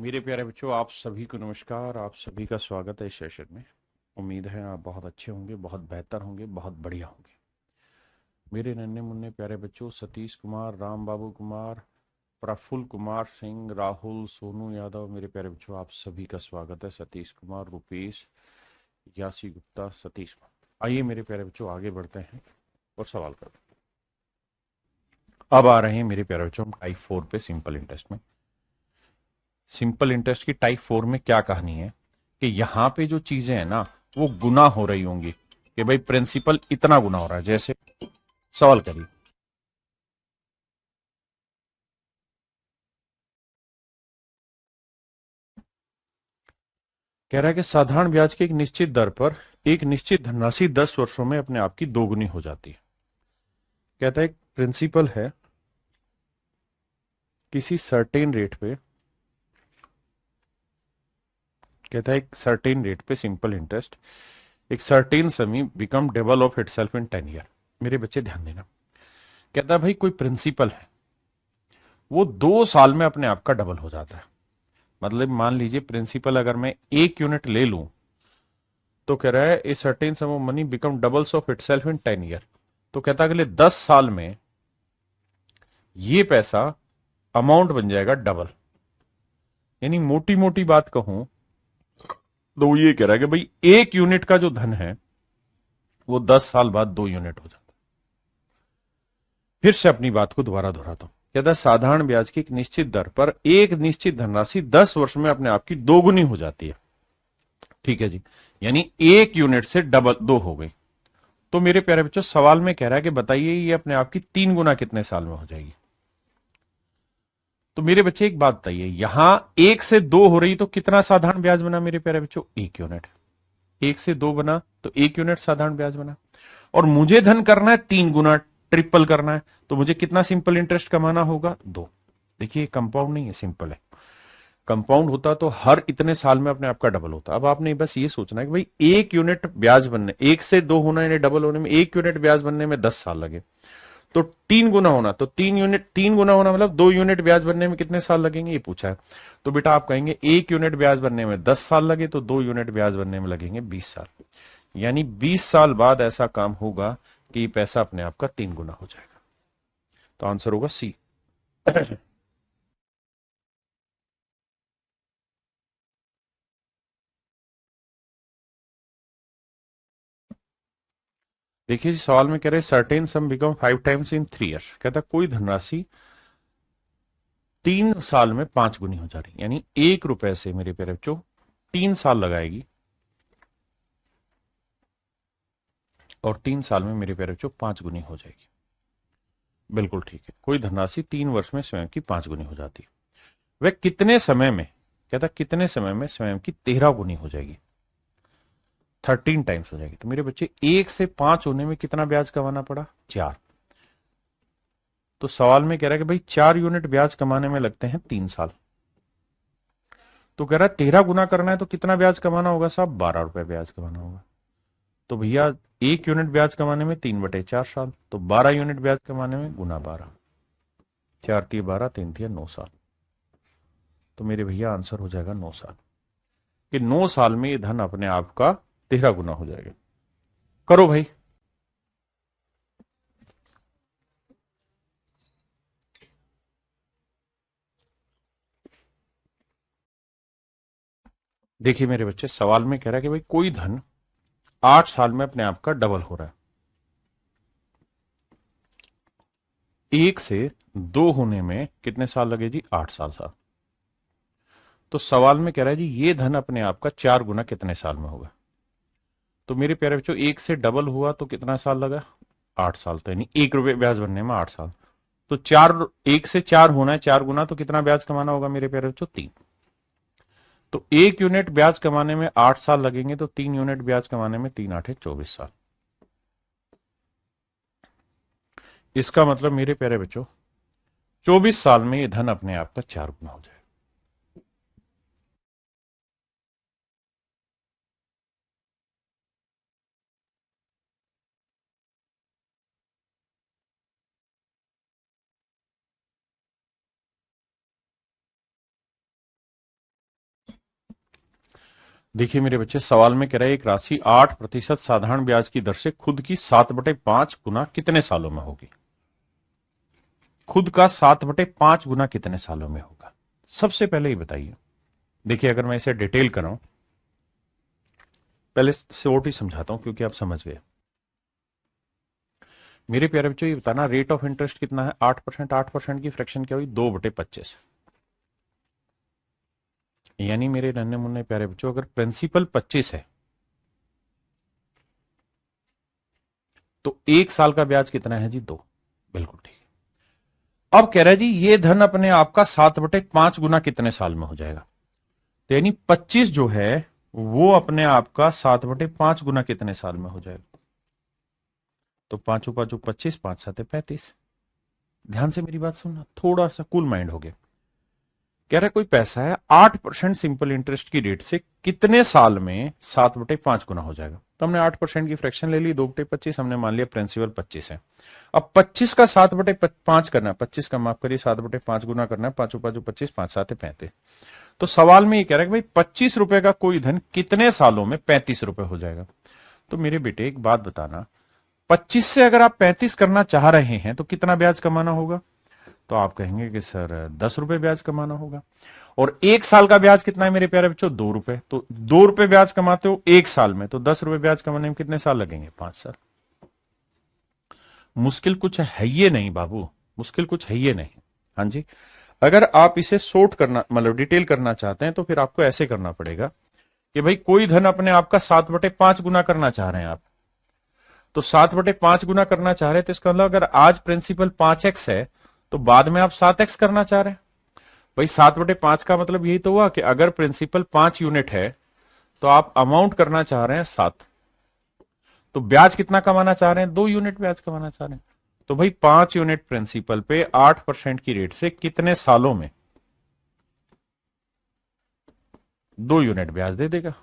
मेरे प्यारे बच्चों, आप सभी को नमस्कार। आप सभी का स्वागत है इस सेशन में। उम्मीद है आप बहुत अच्छे होंगे, बहुत बेहतर होंगे, बहुत बढ़िया होंगे। मेरे नन्हे मुन्ने प्यारे बच्चों, सतीश कुमार, राम बाबू कुमार, प्रफुल्ल कुमार सिंह, राहुल, सोनू यादव, मेरे प्यारे बच्चों आप सभी का स्वागत है। सतीश कुमार, रुपेश, यासी गुप्ता, सतीश कुमार। आइए मेरे प्यारे बच्चों आगे बढ़ते हैं और सवाल करते हैं। अब आ रहे हैं मेरे प्यारे बच्चों हम टाइप 4 पे, सिंपल इंटरेस्ट में। सिंपल इंटरेस्ट की टाइप 4 में क्या कहानी है कि यहां पे जो चीजें हैं ना, वो गुना हो रही होंगी कि भाई प्रिंसिपल इतना गुना हो रहा है। जैसे सवाल करिए। कह रहा है कि साधारण ब्याज की एक निश्चित दर पर एक निश्चित धनराशि 10 वर्षों में अपने आप की दोगुनी हो जाती है। कहता है एक प्रिंसिपल है, किसी सर्टेन रेट पे, कहता है एक सर्टेन रेट पे सिंपल इंटरेस्ट एक सर्टेन समी become double of itself in 10 year. मेरे बच्चे ध्यान देना। कहता है भाई कोई प्रिंसिपल है, वो 2 साल में अपने आप का डबल हो जाता है। मतलब मान लीजिए प्रिंसिपल अगर मैं 1 यूनिट ले लूं तो कह रहा है ए certain sum of money become doubles of itself in 10 year. तो कहता है अगले 10 साल में ये पैसा अमाउंट बन जाएगा डबल। यानी मोटी मोटी बात कहूं तो वो ये कह रहा है कि भाई 1 यूनिट का जो धन है वो 10 साल बाद 2 यूनिट हो जाता है। फिर से अपनी बात को दोबारा दोहराता हूं। कहता है साधारण ब्याज की एक निश्चित दर पर एक निश्चित धनराशि 10 वर्ष में अपने आप की दोगुनी हो जाती है। ठीक है जी। यानी 1 यूनिट से डबल दो हो गई। तो मेरे प्यारे बच्चों सवाल में कह रहा है कि बताइए ये अपने आप की 3 गुना कितने साल में हो जाएगी। तो मेरे बच्चे एक बात बताइए, यहां 1 से 2 हो रही तो कितना साधारण ब्याज बना मेरे प्यारे बच्चों? 1 यूनिट। 1 से 2 बना तो 1 यूनिट साधारण ब्याज बना। और मुझे धन करना है 3 गुना, ट्रिपल करना है। तो मुझे कितना सिंपल इंटरेस्ट कमाना होगा? 2। देखिए कंपाउंड नहीं है, सिंपल है। कंपाउंड होता तो हर इतने साल में अपने आपका डबल होता। अब आपने बस ये सोचना है कि भाई 1 यूनिट ब्याज बनने, 1 से 2 होना यानी डबल होने में 1 यूनिट ब्याज बनने में 10 साल लगे। तो 3 गुना होना, तो 3 यूनिट, 3 गुना होना मतलब 2 यूनिट ब्याज बनने में कितने साल लगेंगे, ये पूछा है। तो बेटा आप कहेंगे 1 यूनिट ब्याज बनने में 10 साल लगे तो 2 यूनिट ब्याज बनने में लगेंगे 20 साल। यानी 20 साल बाद ऐसा काम होगा कि ये पैसा अपने आप का 3 गुना हो जाएगा। तो आंसर होगा सी। देखिए सवाल में कह रहे certain some become 5 times in 3 year. कहता कोई धनराशि 3 साल में 5 गुनी हो जा रही, यानी 1 रुपए से मेरे प्यारे बच्चों 3 साल लगाएगी और 3 साल में मेरे प्यारे बच्चों 5 गुनी हो जाएगी। बिल्कुल ठीक है। कोई धनराशि 3 वर्ष में स्वयं की 5 गुनी हो जाती है। वह कितने समय में, कहता कितने समय में स्वयं की 13 गुनी हो जाएगी, 13 टाइम्स हो जाएगी। तो मेरे बच्चे 1 से 5 होने में कितना ब्याज कमाना पड़ा? 4। तो सवाल में कह रहा है कि भाई 4 यूनिट ब्याज कमाने में लगते हैं 3 साल। तो कह रहा है 13 गुना करना है तो कितना ब्याज कमाना होगा साहब? 12 रुपए ब्याज कमाना होगा। तो भैया 1 यूनिट ब्याज कमाने में 3/4 साल, तो 12 यूनिट ब्याज कमाने में गुना 12। 4 × 3 = 12, 3 × 9 = 7। तो मेरे भैया आंसर हो जाएगा 9 साल। कि 9 साल में ये धन अपने आप का 13 गुना हो जाएगा। करो भाई। देखिए मेरे बच्चे सवाल में कह रहा है कि भाई कोई धन 8 साल में अपने आप का डबल हो रहा है। 1 से 2 होने में कितने साल लगे जी? 8 साल। तो सवाल में कह रहा है जी ये धन अपने आप का 4 गुना कितने साल में होगा। तो मेरे प्यारे बच्चों 1 से डबल हुआ तो कितना साल लगा? 8 साल। तो यानी 1 रुपए ब्याज बनने में 8 साल। तो 1 से 4 होना है 4 गुना, तो कितना ब्याज कमाना होगा मेरे प्यारे बच्चों? 3। तो 1 यूनिट ब्याज कमाने में 8 साल लगेंगे तो 3 यूनिट ब्याज कमाने में 3 × 8 = 24 साल। इसका मतलब मेरे प्यारे बच्चों 24 साल में ये धन अपने आप का 4 गुना हो जाएगा। देखिए मेरे बच्चे, सवाल में कह रहा है एक राशि 8% साधारण ब्याज की दर से खुद की 7/5 गुना कितने सालों में होगी। खुद का 7/5 गुना कितने सालों में होगा। सबसे पहले ये बताइए। देखिए अगर मैं इसे डिटेल कराऊं, पहले शॉर्ट ही समझाता हूं क्योंकि आप समझ गए। मेरे प्यारे बच्चों, ये बताना रेट ऑफ इंटरेस्ट कितना है। 8%। 8% की फ्रैक्शन क्या हुई, 2/25। यानी मेरे नन्हे मुन्ने प्यारे बच्चों, अगर प्रिंसिपल 25 है तो 1 साल का ब्याज कितना है जी, 2। बिल्कुल ठीक है। अब कह रहा है जी ये धन अपने आप का 7/5 गुना कितने साल में हो जाएगा। तो यानी 25 जो है वो अपने आप का 7/5 गुना कितने साल में हो जाएगा। तो पांचों पांचों 25, 5 7 35। ध्यान से मेरी बात सुनना, थोड़ा सा कूल माइंड हो गया। कह रहा है कोई पैसा है 8% सिंपल इंटरेस्ट की रेट से कितने साल में 7/5 गुना हो जाएगा। तो हमने 8% की फ्रैक्शन ले ली, 2/25। हमने मान लिया प्रिंसिपल 25 है। अब 25 का 7/5 करना है, 25 का माफ करिए 7/5 गुना करना है। पांचों पांचों 25, 5 7 35। तो सवाल में ये कह रहा है कि भाई 25 रुपए का कोई धन कितने सालों में 35 रुपए हो जाएगा। तो मेरे बेटे एक बात बताना, 25 से अगर आप 35 करना चाह रहे हैं तो कितना ब्याज कमाना होगा। तो आप कहेंगे कि सर 10 रुपए ब्याज कमाना होगा। और 1 साल का ब्याज कितना है मेरे प्यारे बच्चों, 2 रुपए। तो 2 रुपए ब्याज कमाते हो 1 साल में, तो 10 रुपए ब्याज कमाने में कितने साल लगेंगे, 5 साल। मुश्किल कुछ है ये नहीं बाबू, मुश्किल कुछ है ये नहीं। हाँ जी, अगर आप इसे शॉर्ट करना मतलब डिटेल करना चाहते हैं तो फिर आपको ऐसे करना पड़ेगा कि भाई कोई धन अपने आप का 7/5 गुना करना चाह रहे हैं आप। तो 7/5 गुना करना चाह रहे हैं तो इसका मतलब अगर आज प्रिंसिपल 5x है तो बाद में आप 7x करना चाह रहे हैं। भाई 7/5 का मतलब यही तो हुआ कि अगर प्रिंसिपल 5 यूनिट है तो आप अमाउंट करना चाह रहे हैं 7। तो ब्याज कितना कमाना चाह रहे हैं, 2 यूनिट ब्याज कमाना चाह रहे हैं। तो भाई 5 यूनिट प्रिंसिपल पे 8% की रेट से कितने सालों में 2 यूनिट ब्याज दे देगा।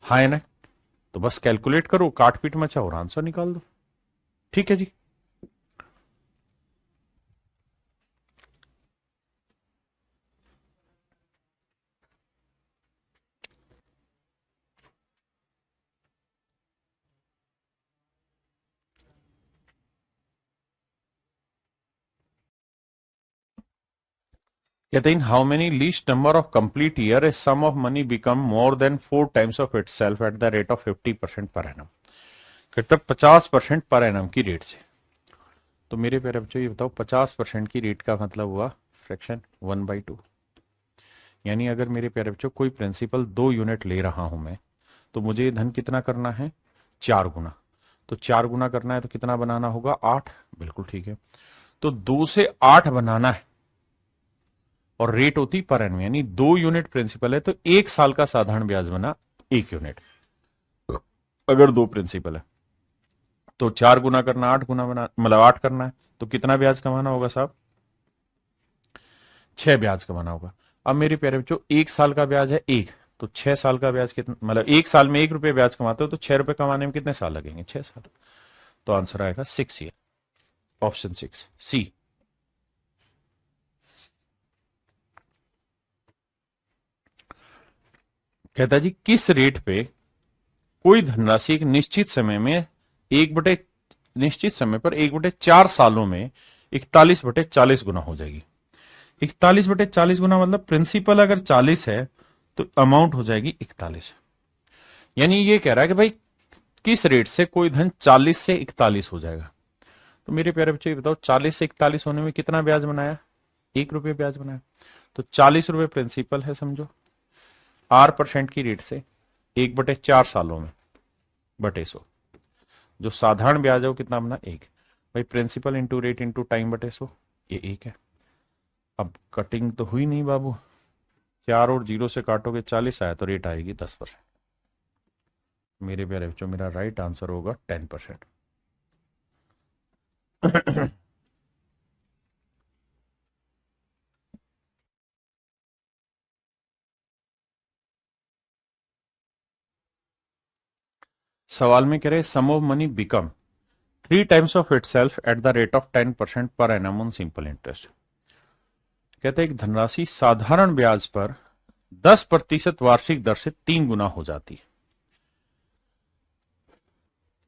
हाँ है ना। तो बस कैलकुलेट करो, काट पीट मचा और आंसर निकाल दो। ठीक है जी। कहते हैं how many least number of complete year a sum of money become more than 4 times of itself at the rate of 50% per annum. कहते 50% पर एनम की रेट से। तो मेरे प्यारे बच्चों ये बताओ 50% की रेट का मतलब हुआ फ्रैक्शन 1/2। यानी अगर मेरे प्यारे बच्चों कोई प्रिंसिपल 2 यूनिट ले रहा हूं मैं, तो मुझे धन कितना करना है, 4 गुना। तो 4 गुना करना है तो कितना बनाना होगा, 8। बिल्कुल ठीक है। तो 2 से 8 बनाना है और रेट होती पर एनम, यानी 2 यूनिट प्रिंसिपल है तो 1 साल का साधारण ब्याज बना 1 यूनिट। अगर 2 प्रिंसिपल है तो 4 गुना करना, 8 गुना बना मतलब 8 करना है तो कितना ब्याज कमाना होगा साहब, 6 ब्याज कमाना होगा। अब मेरे प्यारे बच्चों 1 साल का ब्याज है 1, तो 6 साल का ब्याज कितना, मतलब 1 साल में 1 रुपये ब्याज कमाते हो तो 6 रुपए कमाने में कितने साल लगेंगे, 6 साल। तो आंसर आएगा 6 ईयर, ऑप्शन 6 सी। कहता जी किस रेट पे कोई धनराशि एक निश्चित समय में 1 बटे निश्चित समय पर 1/4 सालों में 41/40 गुना हो जाएगी। 41/40 गुना मतलब प्रिंसिपल अगर 40 है तो अमाउंट हो जाएगी 41। यानी ये कह रहा है कि भाई किस रेट से कोई धन 40 से 41 हो जाएगा। तो मेरे प्यारे बच्चे ये बताओ 40 से 41 होने में कितना ब्याज बनाया, 1 रुपये ब्याज बनाया। तो 40 रुपये प्रिंसिपल है समझो, 8% की रेट से 1/4 सालों में बटे 100। जो साधारण ब्याज है वो कितना बना, 1। भाई principal into rate into time बटे 100, ये 1 है। अब कटिंग तो हुई नहीं बाबू, 4 और 0 से काटोगे 40 आया तो रेट आएगी 10%। मेरे प्यारे बच्चों मेरा राइट आंसर होगा 10%। सवाल में कह रहे sum of money become 3 times of itself at the rate of 10% per annum on simple interest. कहते हैं एक धनराशि साधारण ब्याज पर 10% वार्षिक दर से 3 गुना हो जाती है।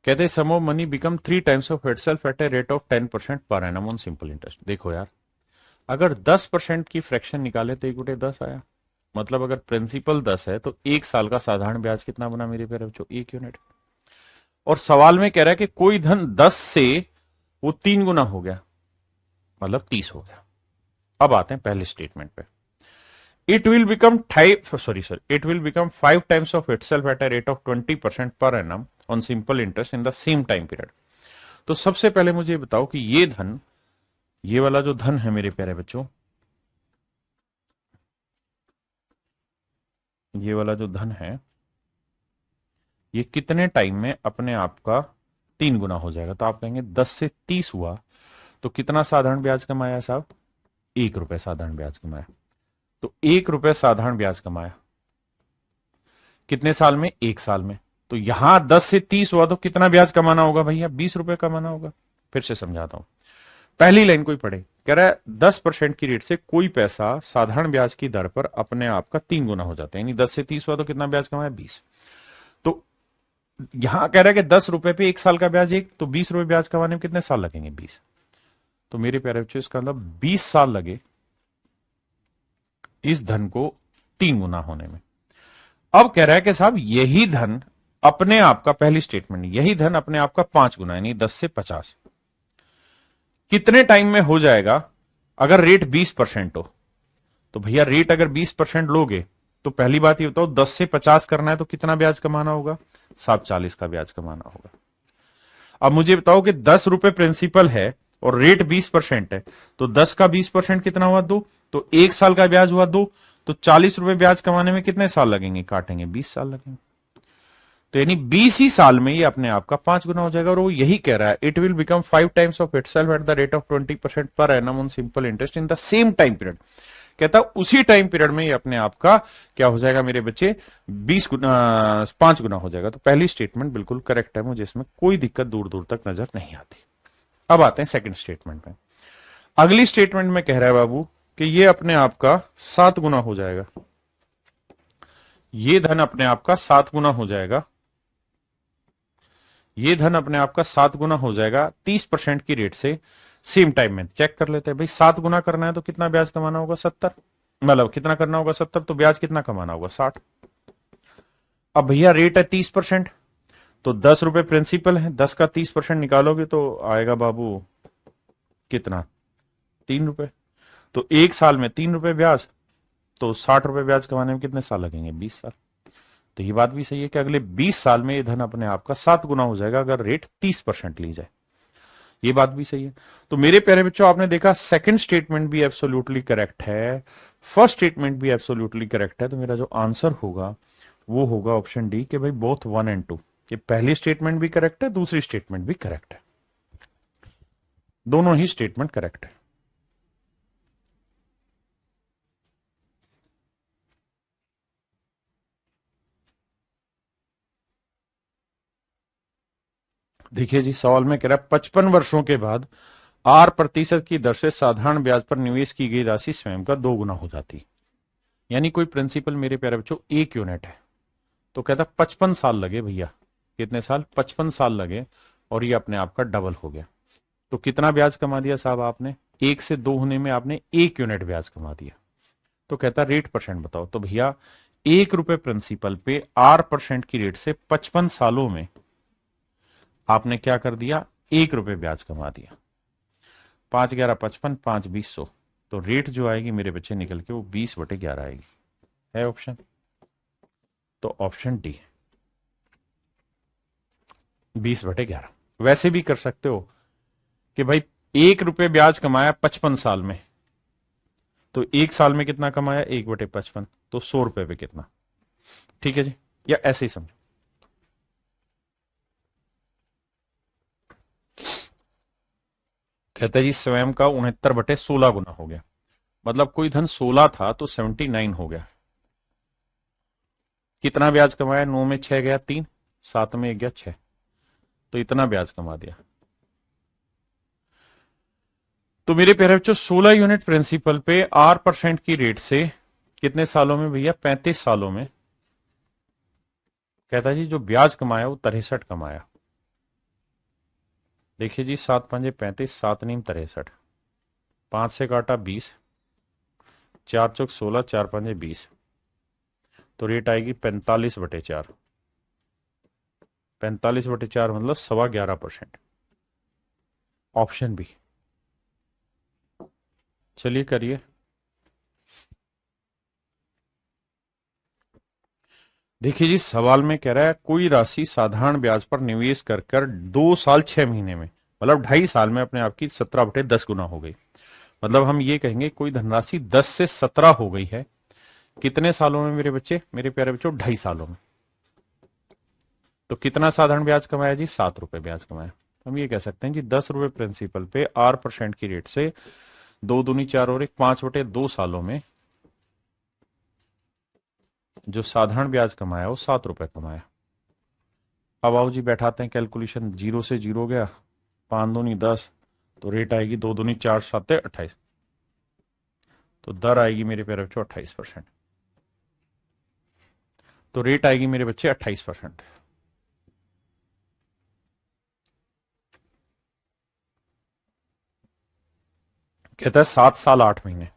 कहते हैं sum of money become 3 times of itself at a rate of 10% per annum on simple interest. देखो यार, अगर 10% की फ्रैक्शन निकाले तो 1/10 आया। मतलब अगर प्रिंसिपल 10 है तो 1 साल का साधारण ब्याज कितना बना मेरे प्यारे बच्चों? 1 यूनिट। और सवाल में कह रहा है कि कोई धन 10 से वो 3 गुना हो गया, मतलब 30 हो गया। अब आते हैं पहले स्टेटमेंट पे। It will become it will become 5 times of itself at a rate of 20% per annum on simple interest in the same time period. तो सबसे पहले मुझे बताओ कि ये धन, ये वाला जो धन है मेरे प्यारे बच्चों, ये वाला जो धन है, ये कितने टाइम में अपने आप का 3 गुना हो जाएगा? तो आप कहेंगे 10 से 30 हुआ तो कितना साधारण ब्याज कमाया साहब? 1 रुपए साधारण ब्याज कमाया। तो 1 रुपए साधारण ब्याज कमाया कितने साल में? 1 साल में। तो यहां 10 से 30 हुआ तो कितना ब्याज कमाना होगा भैया? 20 रुपए कमाना होगा। फिर से समझाता हूं, पहली लाइन कोई पढ़े, कह रहा है 10% की रेट से कोई पैसा साधारण ब्याज की दर पर अपने आप का 3 गुना हो जाता है, यानी 10 से 30 हुआ तो कितना ब्याज कमाया? 20। तो यहां कह रहा है कि 10 रुपए पे 1 साल का ब्याज एक, तो 20 रुपए ब्याज कमाने में कितने साल लगेंगे? 20। तो मेरे प्यारे बच्चों इसका मतलब 20 साल लगे इस धन को 3 गुना होने में। अब कह रहा है कि साहब यही धन अपने आप का, पहली स्टेटमेंट, यही धन अपने आप का 5 गुना यानी 10 से 50 कितने टाइम में हो जाएगा? अगर रेट 20% हो तो भैया रेट अगर 20% लोगे तो पहली बात ये बताओ 10 से 50 करना है तो कितना ब्याज कमाना होगा? साहब 40 का ब्याज कमाना होगा। अब मुझे बताओ कि 10 रुपए प्रिंसिपल है और रेट 20% है, तो 10 का 20% कितना हुआ? 2। तो 1 साल का ब्याज हुआ 2। तो 40 रुपए ब्याज कमाने में कितने साल लगेंगे? काटेंगे 20 साल लगेंगे। तो यानी 20 ही साल में ये अपने आप का 5 गुना हो जाएगा। और वो यही कह रहा है, it will become 5 times of itself eight the rate of 20% per annum on simple interest in the same time period. कहता उसी टाइम पीरियड में ये अपने आप का क्या हो जाएगा मेरे बच्चे? 5 गुना हो जाएगा। तो पहली स्टेटमेंट बिल्कुल करेक्ट है, मुझे इसमें कोई दिक्कत दूर दूर तक नजर नहीं आती। अब आते हैं सेकंड स्टेटमेंट में। अगली स्टेटमेंट में कह रहा है बाबू कि ये अपने आप का 7 गुना हो जाएगा। ये धन अपने आप का 7 गुना हो जाएगा। ये धन अपने आप का 7 गुना हो जाएगा 30% की रेट से सेम टाइम में। चेक कर लेते हैं भाई, 7 गुना करना है तो कितना ब्याज कमाना होगा? 70। मतलब कितना करना होगा? 70। तो ब्याज कितना कमाना होगा? 60। अब भैया रेट है 30%, तो 10 रुपए प्रिंसिपल है, 10 का 30% निकालोगे तो आएगा बाबू कितना? 3 रुपए। तो 1 साल में 3 रुपए ब्याज, तो 60 रुपए ब्याज कमाने में कितने साल लगेंगे? 20 साल। तो ये बात भी सही है कि अगले 20 साल में ये धन अपने आप का 7 गुना हो जाएगा अगर रेट 30% ली जाए। ये बात भी सही है। तो मेरे प्यारे बच्चों, आपने देखा सेकंड स्टेटमेंट भी एब्सोल्युटली करेक्ट है, फर्स्ट स्टेटमेंट भी एब्सोल्युटली करेक्ट है। तो मेरा जो आंसर होगा वो होगा ऑप्शन डी कि भाई बोथ 1 एंड 2, कि पहली स्टेटमेंट भी करेक्ट है, दूसरी स्टेटमेंट भी करेक्ट है, दोनों ही स्टेटमेंट करेक्ट है। देखिए जी, सवाल में कह रहा है 55 वर्षों के बाद 8% की दर से साधारण ब्याज पर निवेश की गई राशि स्वयं का 2 गुना हो जाती है। यानी कोई प्रिंसिपल मेरे प्यारे बच्चों 1 यूनिट है, तो कहता 55 साल लगे भैया। कितने साल? 55 साल लगे और ये अपने आप का डबल हो गया। तो कितना ब्याज कमा दिया साहब आपने? 1 से 2 होने में आपने 1 यूनिट ब्याज कमा दिया। तो कहता रेट परसेंट बताओ। तो भैया 1 रुपए प्रिंसिपल पे 8% की रेट से 55 सालों में आपने क्या कर दिया? 1 रुपए ब्याज कमा दिया। 5 11 55, 5 20 100। तो रेट जो आएगी मेरे बच्चे निकल के वो 20/11 आएगी। है ऑप्शन? तो ऑप्शन डी 20/11। वैसे भी कर सकते हो कि भाई 1 रुपए ब्याज कमाया 55 साल में, तो 1 साल में कितना कमाया? 1/55, तो 100 रुपए पे कितना? ठीक है जी, या ऐसे ही समझो। कहता है जी स्वयं का 69/16 गुना हो गया। मतलब कोई धन 16 था तो 79 हो गया। कितना ब्याज कमाया? 9 में 6 गया 3, 7 में 1 गया 6, तो इतना ब्याज कमा दिया। तो मेरे प्यारे बच्चों 16 यूनिट प्रिंसिपल पे 8% की रेट से कितने सालों में भैया? 35 सालों में। कहता है जी जो ब्याज कमाया वो 63 कमाया। देखिए जी, 7 पंजे 35, 7 नीम 63, 5 से काटा 20, 4 चौक 16, 4 पंजे 20, तो रेट आएगी 45/4। 45/4 मतलब 11.25%। Option B. चलिए करिए। देखिए जी, सवाल में कह रहा है कोई राशि साधारण ब्याज पर निवेश कर कर 2 साल 6 महीने में, मतलब 2.5 साल में अपने आप की 17/10 गुना हो गई। मतलब हम ये कहेंगे कोई धनराशि 10 से 17 हो गई है। कितने सालों में मेरे बच्चे, मेरे प्यारे बच्चों? 2.5 सालों में। तो कितना साधारण ब्याज कमाया जी? 7 रुपए ब्याज कमाया। हम ये कह सकते हैं जी 10 रुपए प्रिंसिपल पे 8% की रेट से 2 दूनी 4 और 1 5/2 सालों में जो साधारण ब्याज कमाया वो 7 रुपए कमाया। अब आओ जी बैठाते हैं कैलकुलेशन। 0 से 0 गया, 5 दूनी 10, तो रेट आएगी 2 दूनी 4 7 28, तो दर आएगी मेरे प्यारे बच्चों 28%। तो रेट आएगी मेरे बच्चे 28%। कहता है 7 साल 8 महीने।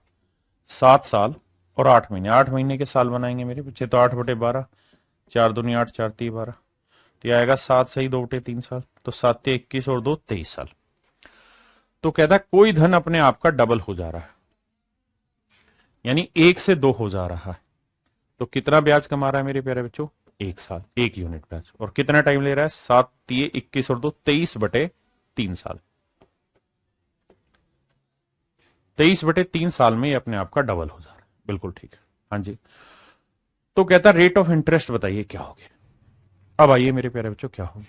7 साल और 8 महीने, 8 महीने के साल बनाएंगे मेरे बच्चे, तो 8/12, 4 दूनी 8, 4 3 12, तो यह आएगा 7 सही 2 बटे 3 साल, तो 7 21 और 2 23 साल। तो कहता है कोई धन अपने आप का डबल हो जा रहा है, यानी 1 से 2 हो जा रहा है। तो कितना ब्याज कमा रहा है मेरे प्यारे बच्चों? 1 साल, 1 यूनिट ब्याज। और कितना टाइम ले रहा है? 7 × 21 और 2 23/3 साल। 23/3 साल में ये अपने आप का डबल हो जा रहा है। बिल्कुल ठीक है, हाँ जी। तो कहता रेट ऑफ इंटरेस्ट बताइए क्या हो गया। अब आइए मेरे प्यारे बच्चों क्या हो,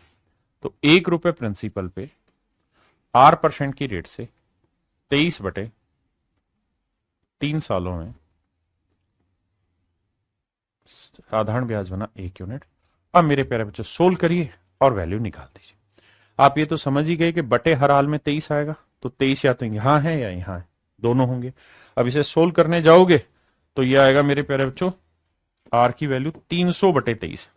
तो 1 रुपए प्रिंसिपल पे 8% की रेट से 23/3 सालों में साधारण ब्याज बना 1 यूनिट। अब मेरे प्यारे बच्चों सोल्व करिए और वैल्यू निकाल दीजिए। आप ये तो समझ ही गए कि बटे हर हाल में 23 आएगा, तो 23 या तो यहां है या यहां है, दोनों होंगे। अब इसे सोल्व करने जाओगे तो ये आएगा मेरे प्यारे बच्चों, आर की वैल्यू 300/23,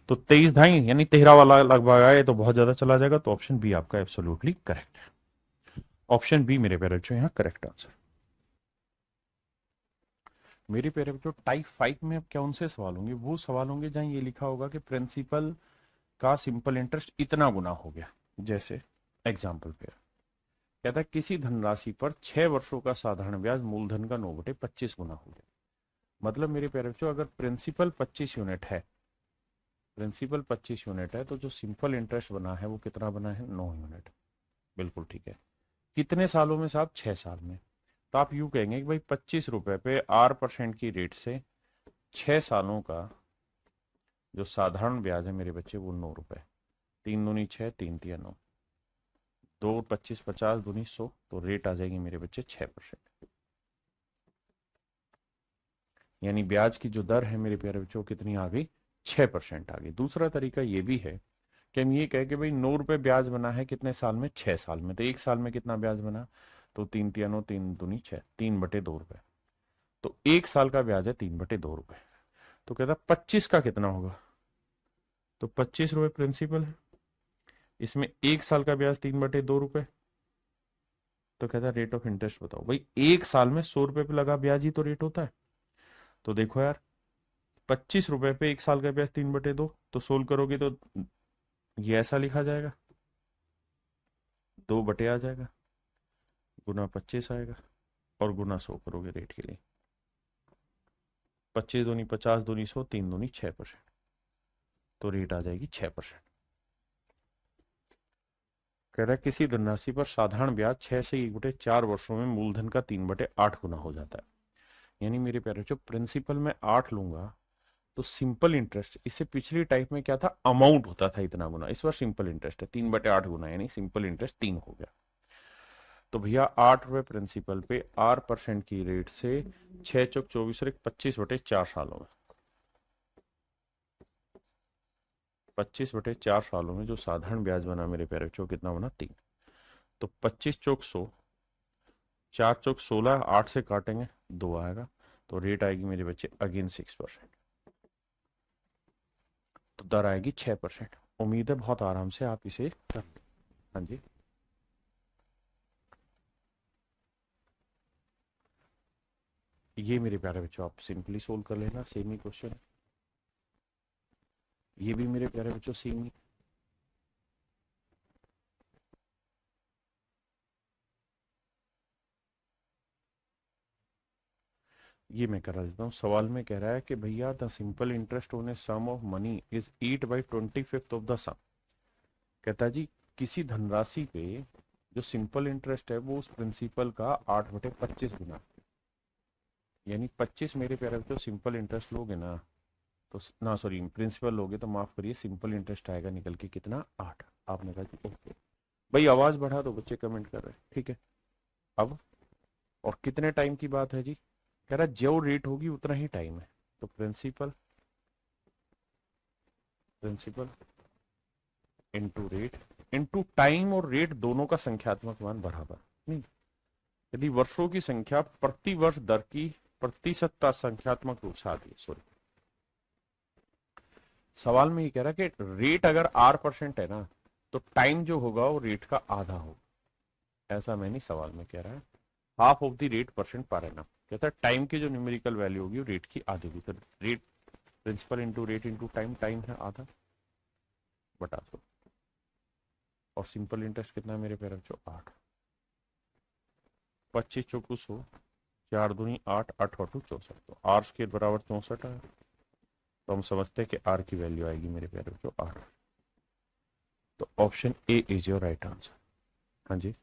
तो 23 ढाई यानी 13 वाला लगभग आए तो बहुत ज्यादा चला जाएगा, तो ऑप्शन बी आपका एब्सोल्युटली करेक्ट है। ऑप्शन बी मेरे प्यारे बच्चों यहाँ करेक्ट आंसर। मेरे प्यारे बच्चों टाइप 5 में अब कौन से सवाल होंगे? वो सवाल होंगे जहां ये लिखा होगा कि प्रिंसिपल का सिंपल इंटरेस्ट इतना गुना हो गया। जैसे एग्जाम्पल पे कहता है किसी धनराशि पर 6 वर्षों का साधारण ब्याज मूलधन का 9/25 गुना हो गया। मतलब मेरे प्यारे बच्चों अगर प्रिंसिपल 25 यूनिट है, प्रिंसिपल 25 यूनिट है, तो जो सिंपल इंटरेस्ट बना है वो कितना बना है? 9 यूनिट। बिल्कुल ठीक है। कितने सालों में साहब? 6 साल में। तो आप यूं कहेंगे कि भाई 25 रुपए पे 8% की रेट से 6 सालों का जो साधारण ब्याज है मेरे बच्चे वो 9 रुपए। 3 दूनी 6, 3 तिया 9, 2 25 50 दूनी 100, तो रेट आ जाएगी मेरे बच्चे 6%। यानी ब्याज की जो दर है मेरे प्यारे बच्चों कितनी आ गई? 6% आ गई। दूसरा तरीका ये भी है कि हम ये कहें कि भाई 9 रुपए ब्याज बना है कितने साल में? 6 साल में। तो 1 साल में कितना ब्याज बना? तो 3 तिया 9, 3 दूनी 6, 3/2 रुपए। तो 1 साल का ब्याज है 3/2 रुपए। तो कहता 25 का कितना होगा? तो 25 रुपए प्रिंसिपल है, इसमें 1 साल का ब्याज 3/2 रुपए। तो कहता रेट ऑफ इंटरेस्ट बताओ। भाई 1 साल में 100 रुपए पे लगा ब्याज ही तो रेट होता है। तो देखो यार, 25 रुपए पे 1 साल का ब्याज 3/2, तो सोल्व करोगे तो ये ऐसा लिखा जाएगा, 2 बटे आ जाएगा, गुना 25 आएगा, और गुना 100 करोगे रेट के लिए। 25 दूनी 50 दूनी 100, 3 दूनी 6%, तो रेट आ जाएगी 6%। कह रहा है किसी धनराशि पर साधारण ब्याज 6 से 1/4 वर्षों में मूलधन का 3/8 गुना हो जाता है। यानी मेरे प्यारे जो प्रिंसिपल में 8 लूंगा तो सिंपल इंटरेस्ट, इससे पिछली टाइप में क्या था? अमाउंट होता था इतना गुना, इस बार सिंपल इंटरेस्ट है 3/8 गुना, यानी सिंपल इंटरेस्ट 3 हो गया। तो भैया 8 रुपए प्रिंसिपल पे 8% की रेट से 6 चौक 24 और 25/4 सालों में, 25/4 सालों में जो साधारण ब्याज बना मेरे प्यारे बच्चों कितना बना? 3। तो 25 चौक 100, 4 चौक 16, 8 से काटेंगे 2 आएगा, तो रेट आएगी मेरे बच्चे अगेन 6%, तो दर आएगी 6%। उम्मीद है बहुत आराम से आप इसे कर। हाँ जी, ये मेरे प्यारे बच्चों आप सिंपली सोल्व कर लेना, सेम ही क्वेश्चन। ये भी मेरे प्यारे बच्चों सेम ही। ये मैं करा देता हूँ। सवाल में कह रहा है कि भैया the simple interest on a sum of money is 8/25 of the sum. कहता है जी किसी धनराशि पे जो सिंपल इंटरेस्ट है वो उस प्रिंसिपल का 8/25 गुना, यानी 25 मेरे प्यारे बच्चों सिंपल इंटरेस्ट लोगे ना, तो ना सॉरी प्रिंसिपल लोगे तो माफ करिए सिंपल इंटरेस्ट आएगा निकल के कितना 8। आपने कहा जी ओके भाई, आवाज बढ़ा दो, बच्चे कमेंट कर रहे हैं, ठीक है। अब और कितने टाइम की बात है जी, कह रहा है जो रेट होगी उतना ही टाइम है, तो principal principal into rate into time, और रेट दोनों का संख्यात्मक मान बराबर नहीं। यदि वर्षों की संख्या प्रति वर्ष दर की प्रतिशतता संख्यात्मक रूप से आती है, सॉरी सवाल में ये कह रहा है कि रेट अगर R% है ना, तो टाइम जो होगा वो रेट का आधा होगा, ऐसा मैं नहीं, सवाल में कह रहा है half of the rate percent per annum. कहता है टाइम की जो न्यूमेरिकल वैल्यू होगी वो रेट की आधी होगी, तो rate principal into rate into time, time है आधा बटा 100, और सिंपल इंटरेस्ट कितना है मेरे प्यारे बच्चों 8। 25 चौकू 100, 4 दूनी 8, 8 और 2 64, तो आर के बराबर 64 है, तो हम समझते हैं कि आर की वैल्यू आएगी मेरे प्यारे बच्चों 8। तो option A is your right answer. हाँ जी,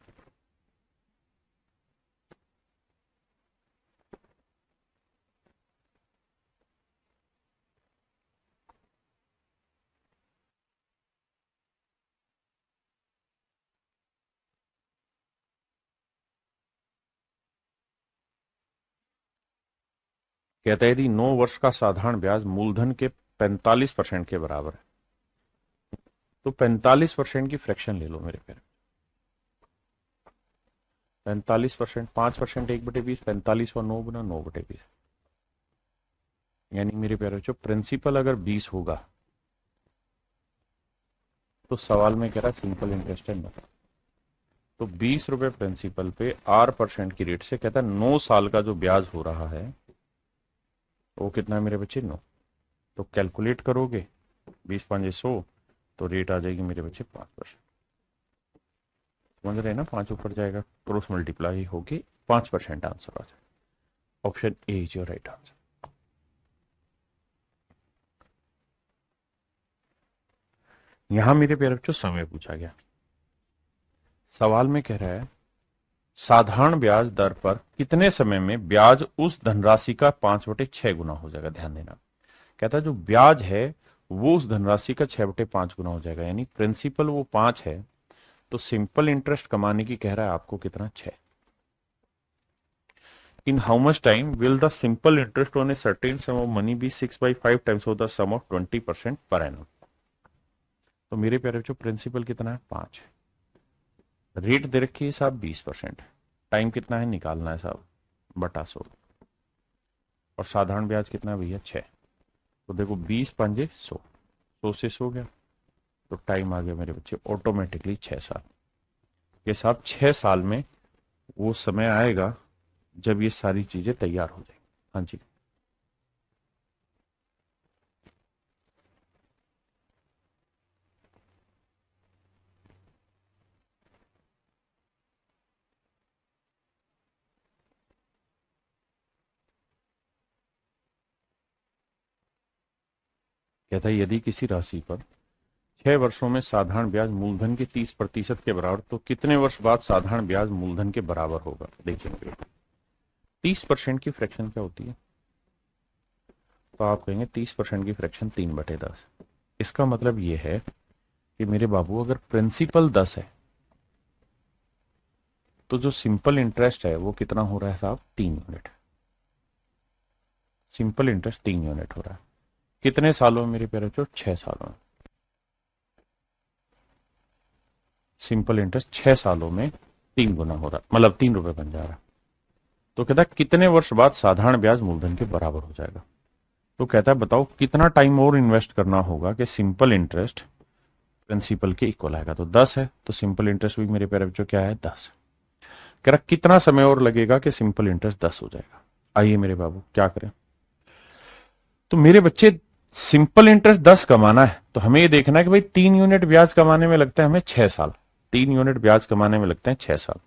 कहता है यदि 9 वर्ष का साधारण ब्याज मूलधन के 45% के बराबर है, तो 45% की फ्रैक्शन ले लो मेरे प्यारे। 45%, 5% 1/20, 45 और 9 गुना 9/20, यानी मेरे प्यारे बच्चों प्रिंसिपल अगर 20 होगा तो सवाल में कह रहा है सिंपल इंटरेस्ट है 9, तो 20 रुपए प्रिंसिपल पे R% की रेट से कहता है 9 साल का जो ब्याज हो रहा है वो कितना है मेरे बच्चे 9। तो कैलकुलेट करोगे 20 5 100, तो रेट आ जाएगी मेरे बच्चे 5%। समझ रहे हैं ना, 5 ऊपर जाएगा क्रॉस मल्टीप्लाई होके 5% आंसर आ जाएगा। Option A is your right answer. यहां मेरे प्यारे बच्चों समय पूछा गया, सवाल में कह रहा है साधारण ब्याज दर पर कितने समय में ब्याज उस धनराशि का 5/6 गुना हो जाएगा। ध्यान देना, कहता है जो ब्याज है वो उस धनराशि का 6/5 गुना हो जाएगा, यानी प्रिंसिपल वो 5 है, तो सिंपल इंटरेस्ट कमाने की कह रहा है आपको कितना 6। In how much time will the simple interest on a certain sum of money be 6/5 times of the sum of 20% per annum. तो मेरे प्यारे बच्चों प्रिंसिपल कितना है 5, रेट दे रखी है साहब 20%, टाइम कितना है निकालना है साहब बटा 100, और साधारण ब्याज कितना है भैया 6। तो देखो 20 पंजे 100, 100 से 100 गया, तो टाइम आ गया मेरे बच्चे ऑटोमेटिकली 6 साल। ये साहब 6 साल में वो समय आएगा जब ये सारी चीजें तैयार हो जाएंगी। हाँ जी, कहता है यदि किसी राशि पर 6 वर्षों में साधारण ब्याज मूलधन के 30% के बराबर, तो कितने वर्ष बाद साधारण ब्याज मूलधन के बराबर होगा। देखेंगे 30% की फ्रैक्शन क्या होती है, तो आप कहेंगे 30% की फ्रैक्शन 3/10। इसका मतलब ये है कि मेरे बाबू अगर प्रिंसिपल 10 है तो जो सिंपल इंटरेस्ट है वो कितना हो रहा है साहब 3 यूनिट। सिंपल इंटरेस्ट 3 यूनिट हो रहा है कितने सालों में मेरे प्यारे बच्चों 6 सालों में। सिंपल इंटरेस्ट 6 सालों में 3 गुना हो रहा है, मतलब 3 रुपए बन जा रहा है। तो कहता है कितने वर्ष बाद साधारण ब्याज मूलधन के बराबर हो जाएगा। तो कहता है बताओ कितना टाइम और इन्वेस्ट करना होगा कि सिंपल इंटरेस्ट प्रिंसिपल के इक्वल आएगा। तो 10 है, तो सिंपल इंटरेस्ट भी मेरे प्यारे बच्चों क्या है 10। कह रहा कितना समय और लगेगा कि सिंपल इंटरेस्ट 10 हो जाएगा। आइए मेरे बाबू क्या करें। तो मेरे बच्चे सिंपल इंटरेस्ट 10 कमाना है तो हमें ये देखना है कि भाई 3 यूनिट ब्याज कमाने में लगता है हमें 6 साल। 3 यूनिट ब्याज कमाने में लगते हैं 6 साल।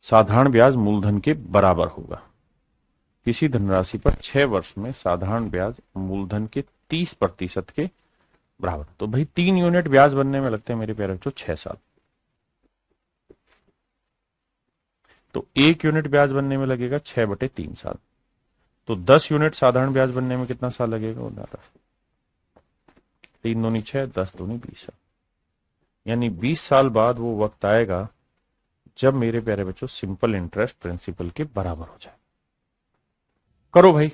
साधारण ब्याज मूलधन के बराबर होगा। किसी धनराशि पर 6 वर्ष में साधारण ब्याज मूलधन के 30% के बराबर। तो भाई 3 यूनिट ब्याज बनने में लगते हैं मेरे प्यारे बच्चों 6 साल। तो 1 यूनिट ब्याज बनने में लगेगा 6/3 साल। तो 10 यूनिट साधारण ब्याज बनने में कितना साल लगेगा? 3 दूनी 6, 10 दूनी 20 साल। यानी 20 साल बाद वो वक्त आएगा जब मेरे प्यारे बच्चों सिंपल इंटरेस्ट प्रिंसिपल के बराबर हो जाए। करो भाई।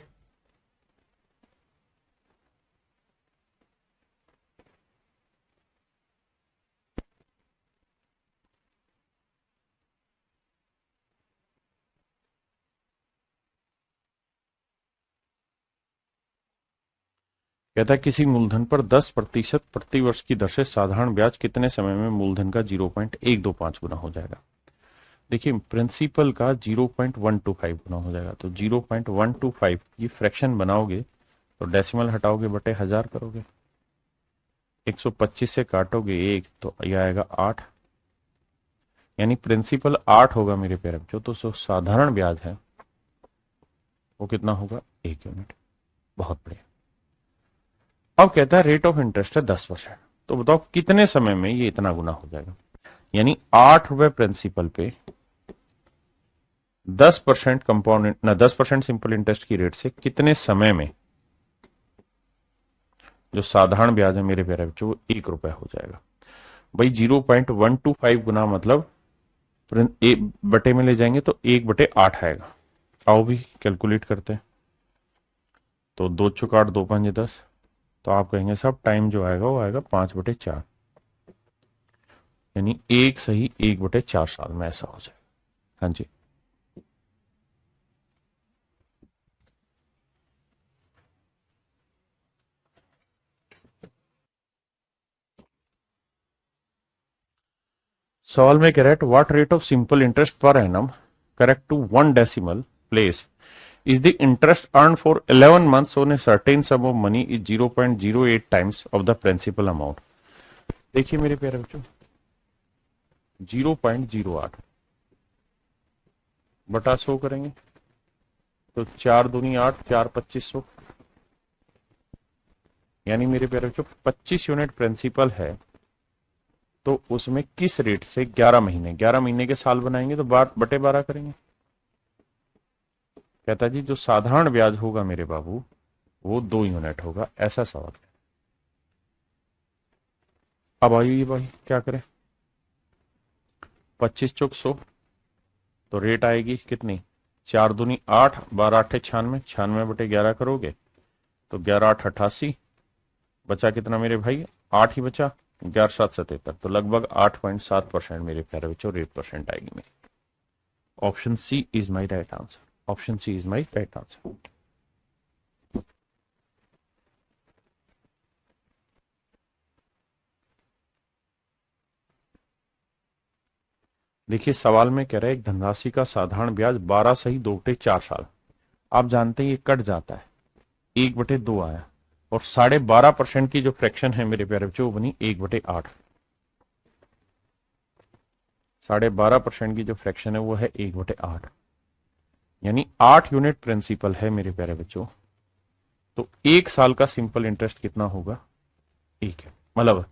कहता है किसी मूलधन पर 10% प्रति वर्ष की दर से साधारण ब्याज कितने समय में मूलधन का 0.125 गुना हो जाएगा। देखिए प्रिंसिपल का 0.125 गुना हो जाएगा। तो 0.125 ये फ्रैक्शन बनाओगे तो डेसिमल हटाओगे बटे 1000 करोगे, 125 से काटोगे 1 तो यह आएगा 8। यानी प्रिंसिपल 8 होगा मेरे प्यारे बच्चों। तो साधारण ब्याज है वो कितना होगा? 1 यूनिट। बहुत बढ़िया। अब कहता है रेट ऑफ इंटरेस्ट है 10%। तो बताओ कितने समय में ये इतना गुना हो जाएगा। यानी 8 रुपए प्रिंसिपल पे 10% कंपाउंड ना 10% सिंपल इंटरेस्ट की रेट से कितने समय में जो साधारण ब्याज है मेरे प्यारे बच्चों वो 1 रुपए हो जाएगा। भाई 0.125 गुना मतलब बटे में ले जाएंगे तो 1/8 आएगा। आओ भी कैलकुलेट करते हैं। तो 2 चौक 8, 2 5 10। तो आप कहेंगे सब टाइम जो आएगा वो आएगा 5/4। यानी 1 साल में ऐसा हो जाएगा। हाँ जी। सवाल में कह रहा है what rate of simple interest per annum correct to 1 decimal place is the interest earned for 11 months on a certain sum of money is 0.08 times of the principal amount। देखिए मेरे प्यारे बच्चों 0.08 बटा 100 करेंगे तो 4 दूनी 8, 4 2500। यानी मेरे प्यारे बच्चों 25 यूनिट प्रिंसिपल है तो उसमें किस रेट से 11 महीने के साल बनाएंगे तो बटे 12 करेंगे। कहता जी जो साधारण ब्याज होगा मेरे बाबू वो 2 यूनिट होगा। ऐसा सवाल है। अब आइए भाई क्या करें। 25 चौक 100 तो रेट आएगी कितनी? 4 दूनी 8, 12 8 96, 96/11 करोगे तो 11 8 88। बचा कितना मेरे भाई? 8 ही बचा। 11 7 77 तो लगभग 8.7% मेरे प्यारे बच्चों रेट परसेंट आएगी मेरी। Option C is my right answer. Option C is my right answer. देखिए सवाल में कह रहा है एक धनराशि का साधारण ब्याज 12 सही 2/4 साल। आप जानते हैं ये कट जाता है, 1/2 आया और 12.5% की जो फ्रैक्शन है मेरे प्यारे बच्चों वो बनी 1/8। 12.5% की जो फ्रैक्शन है वो है 1/8। यानी 8 यूनिट प्रिंसिपल है मेरे प्यारे बच्चों। तो 1 साल का सिंपल इंटरेस्ट कितना होगा? 1 है। मतलब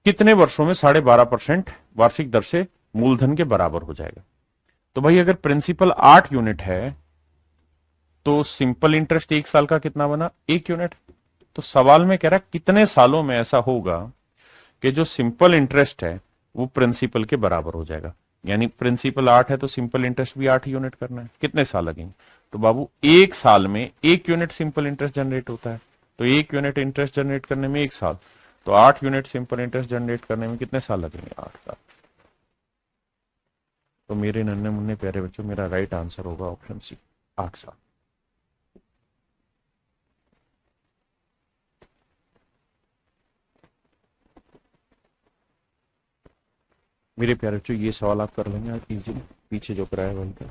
कितने वर्षों में 12.5% वार्षिक दर से मूलधन के बराबर हो जाएगा। तो भाई अगर प्रिंसिपल 8 यूनिट है तो सिंपल इंटरेस्ट 1 साल का कितना बना? 1 यूनिट। तो सवाल में कह रहा है कितने सालों में ऐसा होगा कि जो सिंपल इंटरेस्ट है वो प्रिंसिपल के बराबर हो जाएगा। यानी प्रिंसिपल 8 है तो सिंपल इंटरेस्ट भी 8 यूनिट करना है। कितने साल लगेंगे? तो बाबू 1 साल में 1 यूनिट सिंपल इंटरेस्ट जनरेट होता है। तो 1 यूनिट इंटरेस्ट जनरेट करने में 1 साल, तो 8 यूनिट सिंपल इंटरेस्ट जनरेट करने में कितने साल लगेंगे? 8 साल। तो मेरे नन्हे मुन्ने प्यारे बच्चों मेरा राइट आंसर होगा ऑप्शन सी, 8 साल। मेरे प्यारे बच्चों ये सवाल आप कर लेंगे आज इजीली, पीछे जो कराया वही का।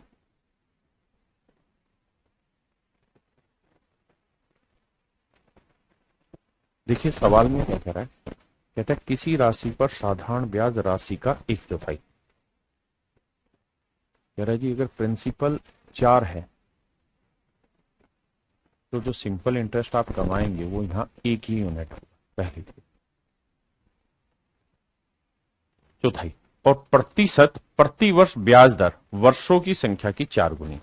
देखिए सवाल में क्या कह रहा है, कहता है किसी राशि पर साधारण ब्याज राशि का 1/4। कह रहा है जी अगर प्रिंसिपल 4 है तो जो सिंपल इंटरेस्ट आप कमाएंगे वो यहाँ 1 ही यूनिट होगा पहली चौथाई। और प्रतिशत प्रति वर्ष ब्याज दर वर्षों की संख्या की 4 गुनी।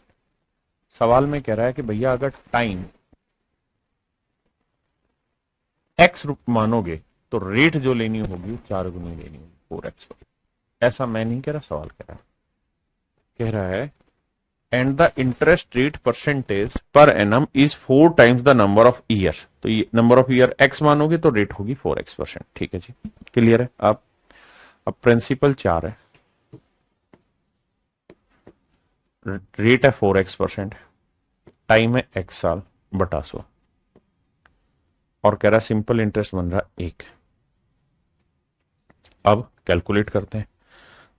सवाल में कह रहा है कि भैया अगर टाइम एक्स मानोगे तो रेट जो लेनी होगी वो 4 गुनी लेनी होगी 4x पर। ऐसा मैं नहीं कह रहा, सवाल कह रहा है। कह रहा है and the interest rate percentage per annum is 4 times the number of year. तो ये नंबर ऑफ ईयर एक्स मानोगे तो रेट होगी 4x%। ठीक है जी, क्लियर है। अब प्रिंसिपल 4 है, रेट है 4x%, टाइम है x साल बटा 100, और कह रहा है सिंपल इंटरेस्ट बन रहा 1। अब कैलकुलेट करते हैं।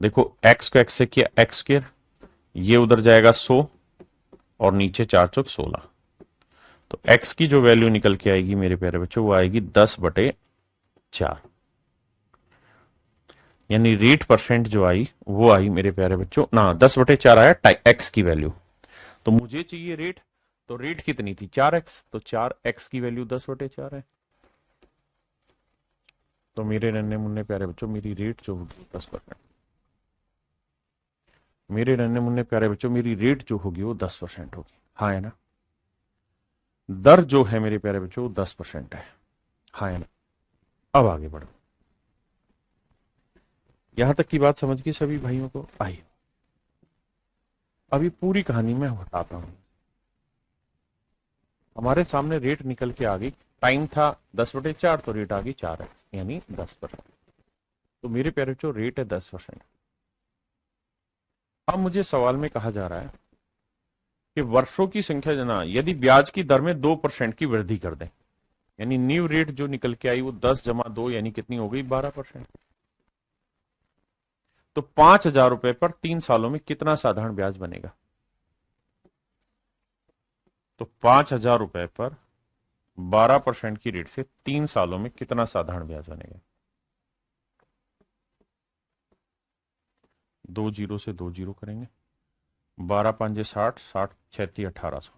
देखो x को x से किया एक्स स्क्र, ये उधर जाएगा 100 और नीचे 4 चौक 16। तो x की जो वैल्यू निकल के आएगी मेरे प्यारे बच्चों वो आएगी 10/4। यानी रेट परसेंट जो आई वो आई मेरे प्यारे बच्चों ना 10/4 आया x की वैल्यू। तो मुझे चाहिए रेट, तो रेट कितनी थी 4x, तो 4x की वैल्यू 10/4 है। तो मेरे नन्हे मुन्ने प्यारे बच्चों मेरी रेट जो होगी 10%। मेरे नन्हे मुन्ने प्यारे बच्चों मेरी रेट जो होगी वो 10% होगी। हाँ है ना। दर जो है मेरे प्यारे बच्चों वो 10% है। हाँ है ना। अब आगे बढ़ो, यहां तक की बात समझ गई सभी भाइयों को। आइए अभी पूरी कहानी मैं बताता हूं। हमारे सामने रेट निकल के आ गई, टाइम था 10/4 तो रेट आ गई 4x यानी 10%। तो मेरे प्यारे बच्चों रेट है 10%। अब मुझे सवाल में कहा जा रहा है कि वर्षों की संख्या जना यदि ब्याज की दर में 2% की वृद्धि कर दें, यानी न्यू रेट जो निकल के आई वो 10 जमा 2 यानी कितनी हो गई 12%। तो 5,000 रुपए पर 3 सालों में कितना साधारण ब्याज बनेगा। तो 5,000 रुपए पर 12% की रेट से 3 सालों में कितना साधारण ब्याज बनेगा। 2 जीरो से 2 जीरो करेंगे, 12×5 60, 60×6 1800।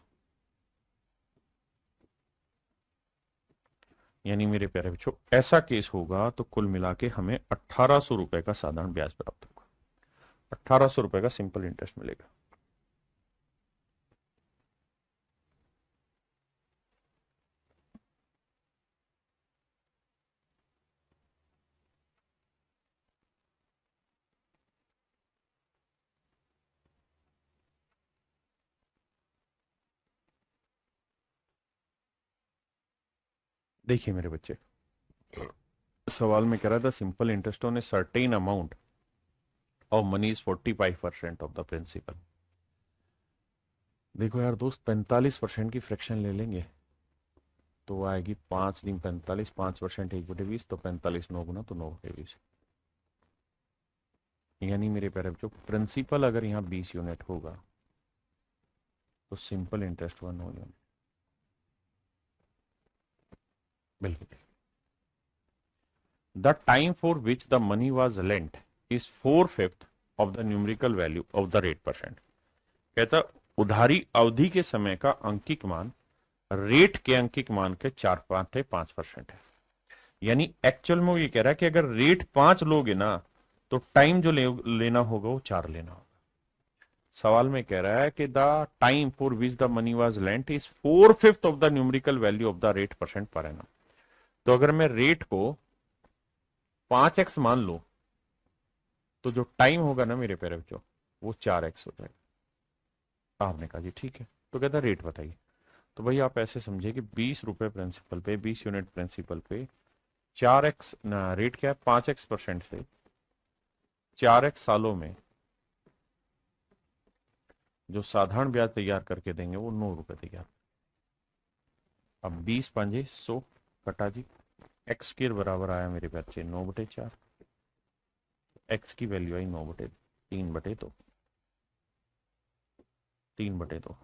यानी मेरे प्यारे बच्चों ऐसा केस होगा तो कुल मिला के हमें 1,800 रुपए का साधारण ब्याज प्राप्त होगा। 1,800 रुपए का सिंपल इंटरेस्ट मिलेगा। देखिए मेरे बच्चे, सवाल में कह रहा था simple interest on a certain amount of money is 45% of the principal. देखो यार दोस्त 45% की फ्रैक्शन ले लेंगे तो आएगी 5×3 = 45, 5% 1/20, तो 45 9 गुना तो 9/20। यानी मेरे प्यारे बच्चों प्रिंसिपल अगर यहाँ 20 यूनिट होगा तो सिंपल इंटरेस्ट 1 यूनिट। बिल्कुल। The time for which the money was lent is 4/5 of the numerical value of the rate percent. कहता उधारी अवधि के समय का अंकिक मान रेट के अंकिक मान के 4/5 है। यानी एक्चुअल में वो ये कह रहा है कि अगर रेट 5 लोगे ना तो टाइम जो लेना होगा वो 4 लेना होगा। सवाल में कह रहा है कि the time for which the money was lent is 4/5 of the numerical value of the rate percent per annum. तो अगर मैं रेट को 5x मान लो तो जो टाइम होगा ना मेरे प्यारे बच्चों वो 4x हो जाएगा। आपने कहा जी ठीक है, तो कहता रेट बताइए। तो भाई आप ऐसे समझे कि 20 रुपए प्रिंसिपल पे, 20 यूनिट प्रिंसिपल पे 4x ना रेट क्या है 5x% से 4x सालों में जो साधारण ब्याज तैयार करके देंगे वो 9 रुपए तैयार। अब 20 × 5 = 100 कटा जी, एक्स के बराबर आया मेरे बच्चे 9/4। एक्स की वैल्यू आई 9/3/2, 3/2।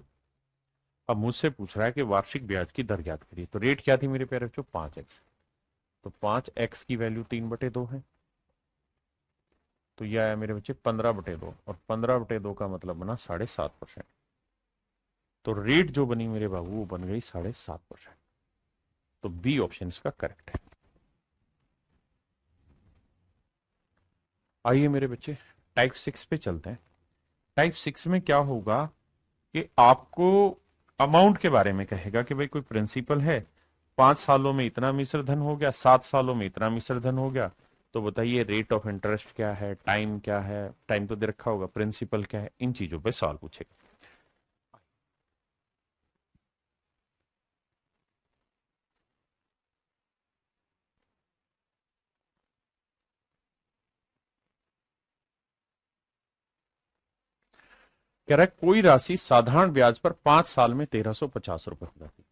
अब मुझसे पूछ रहा है कि वार्षिक ब्याज की दर ज्ञात करिए। तो रेट क्या थी मेरे प्यारे बच्चों, 5x। तो 5x की वैल्यू 3/2 है, तो यह आया मेरे बच्चे 15/2, और 15/2 का मतलब बना 7.5%। तो रेट जो बनी मेरे बाबू वो बन गई 7.5%। तो बी ऑप्शन इसका करेक्ट है। आइए मेरे बच्चे टाइप 6 पे चलते हैं। टाइप 6 में क्या होगा कि आपको अमाउंट के बारे में कहेगा कि भाई कोई प्रिंसिपल है, 5 सालों में इतना मिश्र धन हो गया, 7 सालों में इतना मिश्र धन हो गया, तो बताइए रेट ऑफ इंटरेस्ट क्या है, टाइम क्या है, टाइम तो दे रखा होगा, प्रिंसिपल क्या है, इन चीजों पे सवाल पूछेगा। कह रहा है कोई राशि साधारण ब्याज पर 5 साल में 1350 रुपए हो जाती है।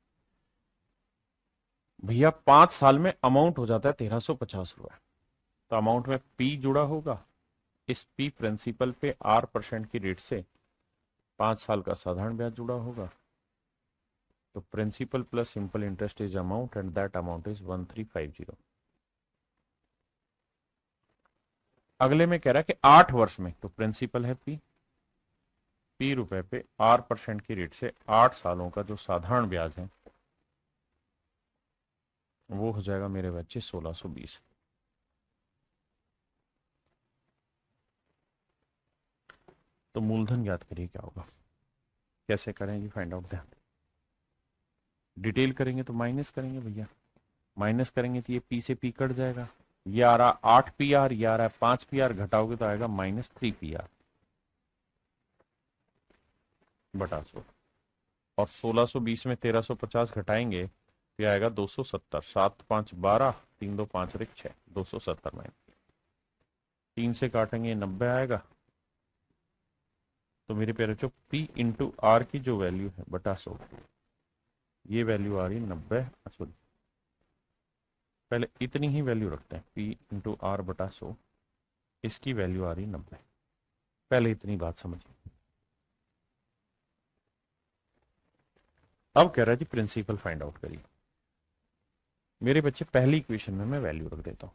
भैया 5 साल में अमाउंट हो जाता है 1350 रुपए, तो अमाउंट में पी जुड़ा होगा, इस पी प्रिंसिपल पे R% की रेट से 5 साल का साधारण ब्याज जुड़ा होगा। तो principal plus simple interest is amount and that amount is 1350। अगले में कह रहा है कि 8 वर्ष में, तो प्रिंसिपल है पी रुपए पे R% की रेट से 8 सालों का जो साधारण ब्याज है वो हो जाएगा मेरे बच्चे 1620। तो मूलधन ज्ञात करिए क्या होगा, कैसे करेंगे फाइंड आउट, ध्यान डिटेल करेंगे तो माइनस करेंगे भैया, माइनस करेंगे तो ये पी से पी कट जाएगा, ये आ रहा 8 PR, ये आ रहा है 5 PR, घटाओगे तो आएगा -3 PR बटा 100। और 1620 में 1350 घटाएंगे तो आएगा 270, 7×5 = 12, 3×2 = 5 और 1 = 6, 270 में 3 से काटेंगे 90 आएगा। तो मेरे प्यारे बच्चों P इंटू आर की जो वैल्यू है बटा 100, ये वैल्यू आ रही है 90, सॉरी पहले इतनी ही वैल्यू रखते हैं, P इंटू आर बटा 100, इसकी वैल्यू आ रही है 90। पहले इतनी बात समझिए। अब कह रहा है जी प्रिंसिपल फाइंड आउट करिए। मेरे बच्चे पहली इक्वेशन में मैं वैल्यू रख देता हूं।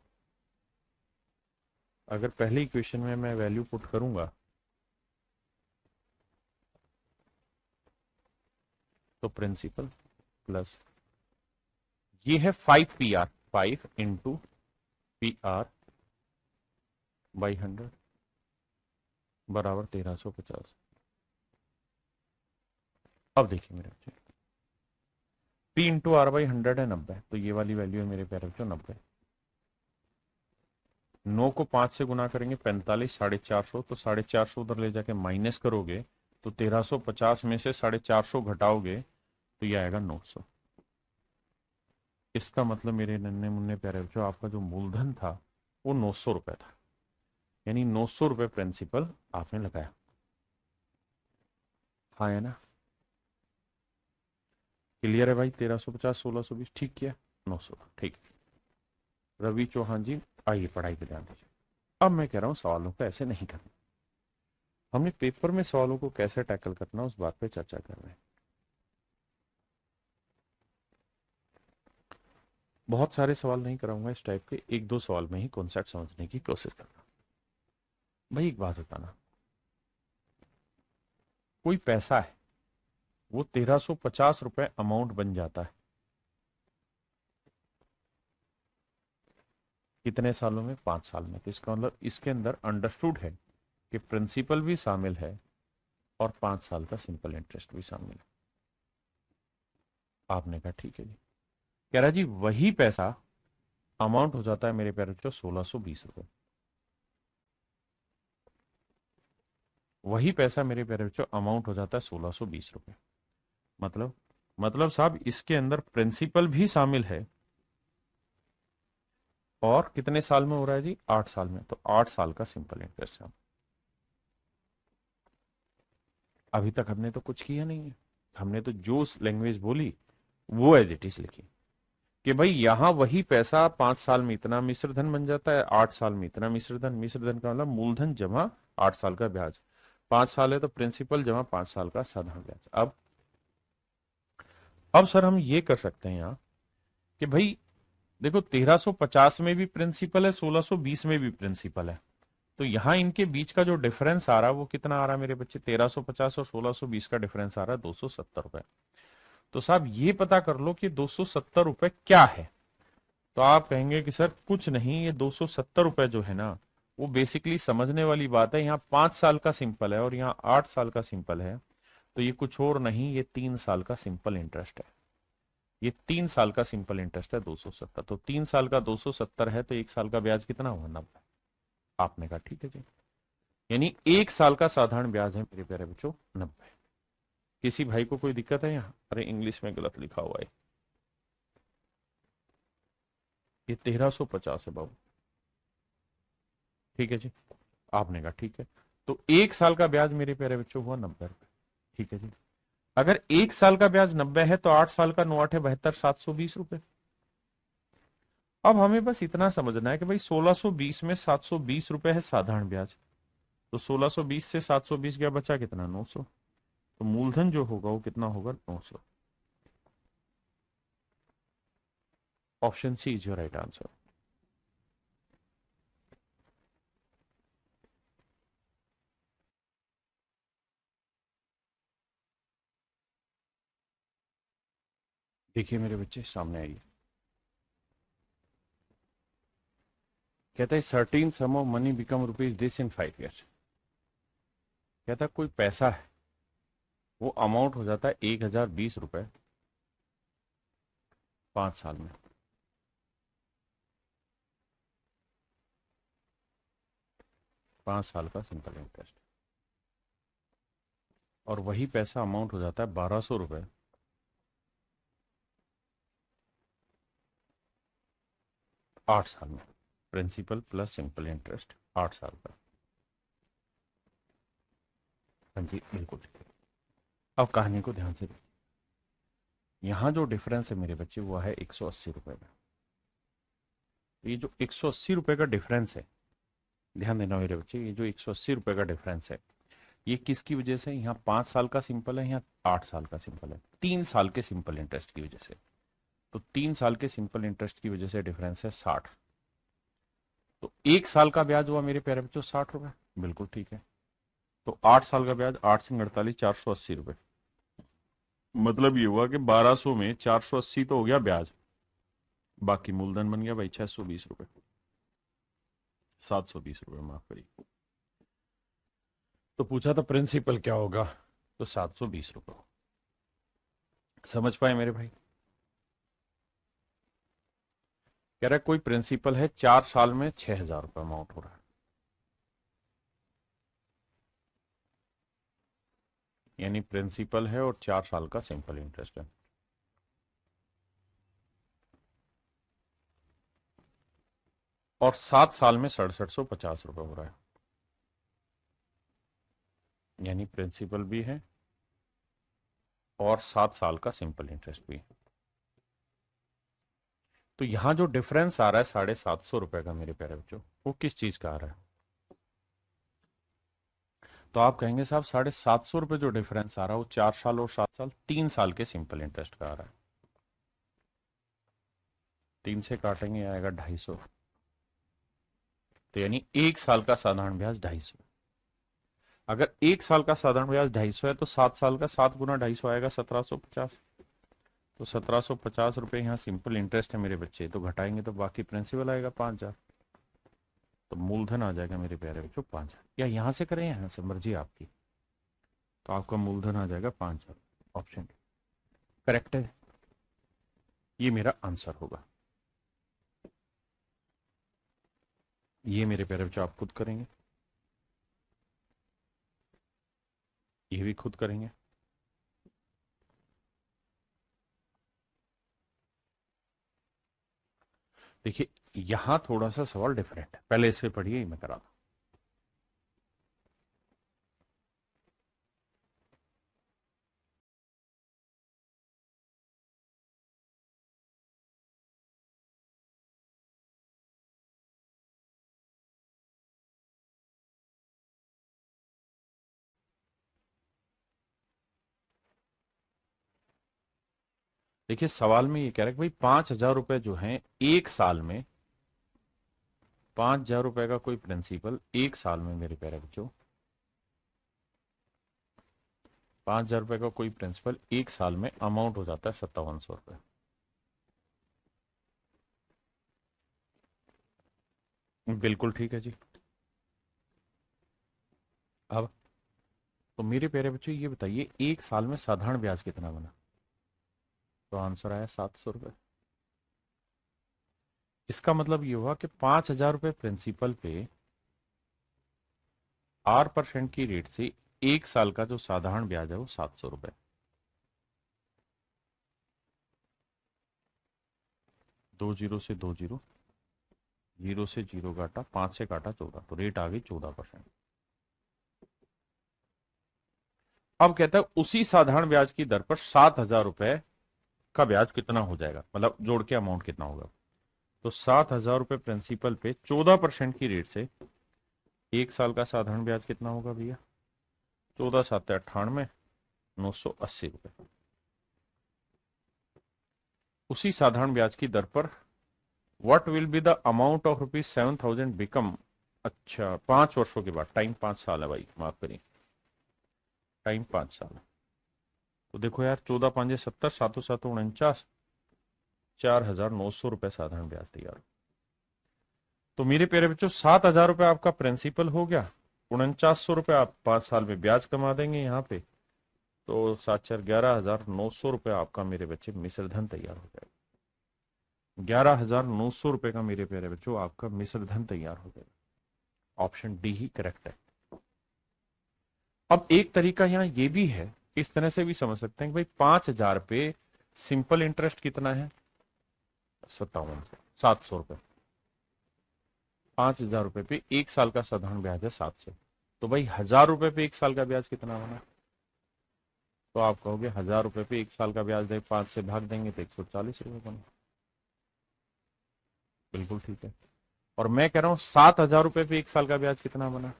अगर पहली इक्वेशन में मैं वैल्यू पुट करूंगा तो प्रिंसिपल प्लस ये है 5 PR, 5 इंटू PR/100 बराबर 1350। अब देखिए मेरे बच्चे P इंटू R/100 है 90, तो ये वाली वैल्यू है मेरे प्यारे बच्चों 90। 9 को 5 से गुना करेंगे 45, 450, तो 450 उधर ले जाके माइनस करोगे तो 1350 में से 450 घटाओगे तो ये आएगा 900। इसका मतलब मेरे नन्हे मुन्ने प्यारे बच्चों आपका जो मूलधन था वो 900 रुपए था, यानी 900 रुपए प्रिंसिपल आपने लगाया। हाँ है ना, क्लियर है भाई, 1350, 1620 ठीक किया, 900 ठीक। रवि चौहान जी आइए पढ़ाई पे ध्यान दीजिए। अब मैं कह रहा हूं सवालों को ऐसे नहीं करना, हमने पेपर में सवालों को कैसे टैकल करना उस बात पे चर्चा कर रहे हैं। बहुत सारे सवाल नहीं कराऊंगा इस टाइप के, एक दो सवाल में ही कॉन्सेप्ट समझने की कोशिश करना। भाई एक बात बताना, कोई पैसा है वो 1350 रुपए अमाउंट बन जाता है कितने सालों में, 5 साल में। तो इसका मतलब इसके अंदर अंडरस्टूड है कि प्रिंसिपल भी शामिल है और 5 साल का सिंपल इंटरेस्ट भी शामिल है। आपने कहा ठीक है जी। कह रहा जी वही पैसा अमाउंट हो जाता है मेरे प्यारे बच्चों 1620 रुपए। वही पैसा मेरे प्यारे बच्चों अमाउंट हो जाता है 1620 रुपए। मतलब साहब इसके अंदर प्रिंसिपल भी शामिल है, और कितने साल में हो रहा है जी, 8 साल में, तो 8 साल का सिंपल इंटरेस्ट है। अभी तक हमने तो कुछ किया नहीं है, हमने तो जो लैंग्वेज बोली वो एज इट इज लिखी कि भाई यहां वही पैसा 5 साल में इतना मिश्र धन बन जाता है, 8 साल में इतना मिश्र धन का मतलब मूलधन जमा 8 साल का ब्याज, 5 साल है तो प्रिंसिपल जमा 5 साल का साधारण ब्याज। अब सर हम ये कर सकते हैं यहाँ कि भाई देखो 1350 में भी प्रिंसिपल है, 1620 में भी प्रिंसिपल है, तो यहां इनके बीच का जो डिफरेंस आ रहा है वो कितना आ रहा है मेरे बच्चे, 1350 और 1620 का डिफरेंस आ रहा है 270 रुपए। तो साहब ये पता कर लो कि 270 रुपए क्या है। तो आप कहेंगे कि सर कुछ नहीं, ये 270 रुपए जो है ना वो बेसिकली समझने वाली बात है, यहाँ 5 साल का सिंपल है और यहाँ 8 साल का सिंपल है, तो ये कुछ और नहीं, ये 3 साल का सिंपल इंटरेस्ट है। ये 3 साल का सिंपल इंटरेस्ट है 270, तो 3 साल का 270 है तो 1 साल का ब्याज कितना हुआ, 90। आपने कहा ठीक है जी, यानी 1 साल का साधारण ब्याज है मेरे प्यारे बच्चों 90। किसी भाई को कोई दिक्कत है यहाँ, अरे इंग्लिश में गलत लिखा हुआ है, ये 1350 है बाबू, ठीक है जी। आपने कहा ठीक है, तो 1 साल का ब्याज मेरे प्यारे बच्चों हुआ 90 रुपए, ठीक है जी। अगर 1 साल का ब्याज 90 है तो 8 साल का 9 8 72 720 रुपए। अब हमें बस इतना समझना है कि भाई 1620 में 720 रुपए है साधारण ब्याज, तो 1620 से 720 गया, बचा कितना, 900, तो मूलधन जो होगा वो कितना होगा, 900। Option C is your right answer. देखिए मेरे बच्चे सामने आइए, कहता है certain sum of money become rupees this in 5 years. कहता है कोई पैसा है वो अमाउंट हो जाता है 1020 रुपए 5 साल में। 5 साल का सिंपल इंटरेस्ट, और वही पैसा अमाउंट हो जाता है 1200 रुपए 8 साल में, प्रिंसिपल प्लस सिंपल इंटरेस्ट 8 साल का। हाँ जी बिल्कुल ठीक है। अब कहानी को ध्यान से देखिए, यहां जो डिफरेंस है मेरे बच्चे वो है 180 रुपए का। ये जो 180 रुपए का डिफरेंस है, ध्यान देना मेरे बच्चे, ये जो 180 रुपए का डिफरेंस है ये किसकी वजह से, यहाँ 5 साल का सिंपल है, यहाँ 8 साल का सिंपल है, 3 साल के सिंपल इंटरेस्ट की वजह से। तो 3 साल के सिंपल इंटरेस्ट की वजह से डिफरेंस है 60। तो 1 साल का ब्याज हुआ मेरे प्यारे बच्चों 60 रुपए, बिल्कुल ठीक है। तो 8 साल का ब्याज 8 से 48 480 रुपए, मतलब ये हुआ कि 1200 में 480 तो हो गया ब्याज, बाकी मूलधन बन गया भाई 620 रुपए, 720 रुपए माफ करिए। तो पूछा था प्रिंसिपल क्या होगा, तो 720 रुपए। समझ पाए मेरे भाई, कह रहा है कोई प्रिंसिपल है 4 साल में 6000 रुपए अमाउंट हो रहा है, यानी प्रिंसिपल है और 4 साल का सिंपल इंटरेस्ट है। और 7 साल में 6750 रुपए हो रहा है, यानी प्रिंसिपल भी है और 7 साल का सिंपल इंटरेस्ट भी है। तो यहां जो डिफरेंस आ रहा है 750 रुपए का मेरे प्यारे बच्चों, वो किस चीज का आ रहा है, तो आप कहेंगे साहब 750 रुपए जो डिफरेंस आ रहा है वो 4 साल और 7 साल 3 साल के सिंपल इंटरेस्ट का आ रहा है। 3 से काटेंगे आएगा 250, तो यानी 1 साल का साधारण ब्याज 250। अगर 1 साल का साधारण ब्याज 250 है तो 7 साल का 7 गुना 250 आएगा 1750। तो 1750 रुपए यहाँ सिंपल इंटरेस्ट है मेरे बच्चे, तो घटाएंगे तो बाकी प्रिंसिपल आएगा 5000, तो मूलधन आ जाएगा मेरे प्यारे बच्चों 5000। या यहां से करें यहां से, मर्जी आपकी, तो आपका मूलधन आ जाएगा 5000। ऑप्शन करेक्ट है, ये मेरा आंसर होगा। ये मेरे प्यारे बच्चों आप खुद करेंगे, ये भी खुद करेंगे। देखिए यहां थोड़ा सा सवाल डिफरेंट है, पहले इसे पढ़िए मैं करा दूं। देखिए सवाल में ये कह रहा है कि भाई 5,000 रुपए जो है एक साल में, 5,000 रुपए का कोई प्रिंसिपल एक साल में मेरे प्यारे बच्चों, 5,000 रुपए का कोई प्रिंसिपल एक साल में अमाउंट हो जाता है 5700 रुपए। बिल्कुल ठीक है जी। अब तो मेरे प्यारे बच्चों ये बताइए एक साल में साधारण ब्याज कितना बना? तो आंसर आया 700 रुपए। इसका मतलब ये हुआ कि 5,000 रुपए प्रिंसिपल पे 8% की रेट से एक साल का जो साधारण ब्याज है वो 700 रुपए। दो जीरो से दो जीरो, जीरो से जीरो काटा, 5 से काटा 14, तो रेट आ गई 14%। अब कहता है उसी साधारण ब्याज की दर पर 7,000 रुपए का ब्याज कितना हो जाएगा, मतलब जोड़ के अमाउंट कितना होगा। तो 7,000 रुपए प्रिंसिपल पे 14% की रेट से एक साल का साधारण ब्याज कितना होगा भैया? 14 7 98, 980 रुपए। उसी साधारण ब्याज की दर पर what will be the amount of ₹7,000 become. अच्छा 5 वर्षों के बाद, टाइम 5 साल है भाई, माफ करिए, टाइम 5 साल है। तो देखो यार 14 5 70, सातों सातों 49, 4,900 रुपए साधारण ब्याज तैयार। तो मेरे प्यारे बच्चों 7,000 रुपए आपका प्रिंसिपल हो गया, 4900 रुपए आप 5 साल में ब्याज कमा देंगे यहाँ पे। तो 7 4 11,900 रुपए आपका मेरे बच्चे मिश्र धन तैयार हो जाएगा। 11,900 रुपए का मेरे प्यारे बच्चों आपका मिश्र धन तैयार हो जाएगा। ऑप्शन डी ही करेक्ट है। अब एक तरीका यहाँ ये भी है, इस तरह से भी समझ सकते हैं कि भाई 5,000 पे सिंपल इंटरेस्ट कितना है? 700 रुपए। 5,000 रुपए पे एक साल का साधारण ब्याज है 700। तो भाई 1,000 रुपए पे एक साल का ब्याज कितना बना? तो आप कहोगे 1,000 रुपए पे एक साल का ब्याज दे 5 से भाग देंगे तो 140 रुपए बना। बिल्कुल ठीक है। और मैं कह रहा हूँ 7,000 रुपए पे एक साल का ब्याज कितना बना?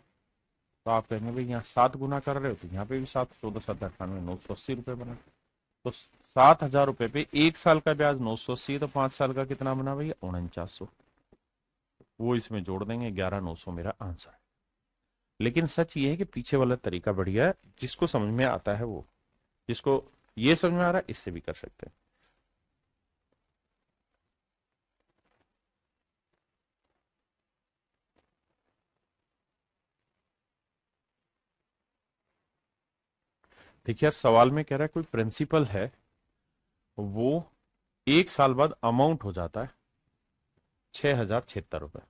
तो आप कहेंगे भाई यहाँ 7 गुना कर रहे हो तो यहाँ पे भी 7, 14 7 98, 980 रुपए बना। तो 7,000 रुपए पे एक साल का ब्याज 980, तो 5 साल का कितना बना भैया? 4900। वो इसमें जोड़ देंगे, 11,900 मेरा आंसर है। लेकिन सच ये है कि पीछे वाला तरीका बढ़िया है, जिसको समझ में आता है वो, जिसको ये समझ में आ रहा है इससे भी कर सकते हैं। देखिए यार सवाल में कह रहा है कोई प्रिंसिपल है, वो एक साल बाद अमाउंट हो जाता है 6,076 रुपए।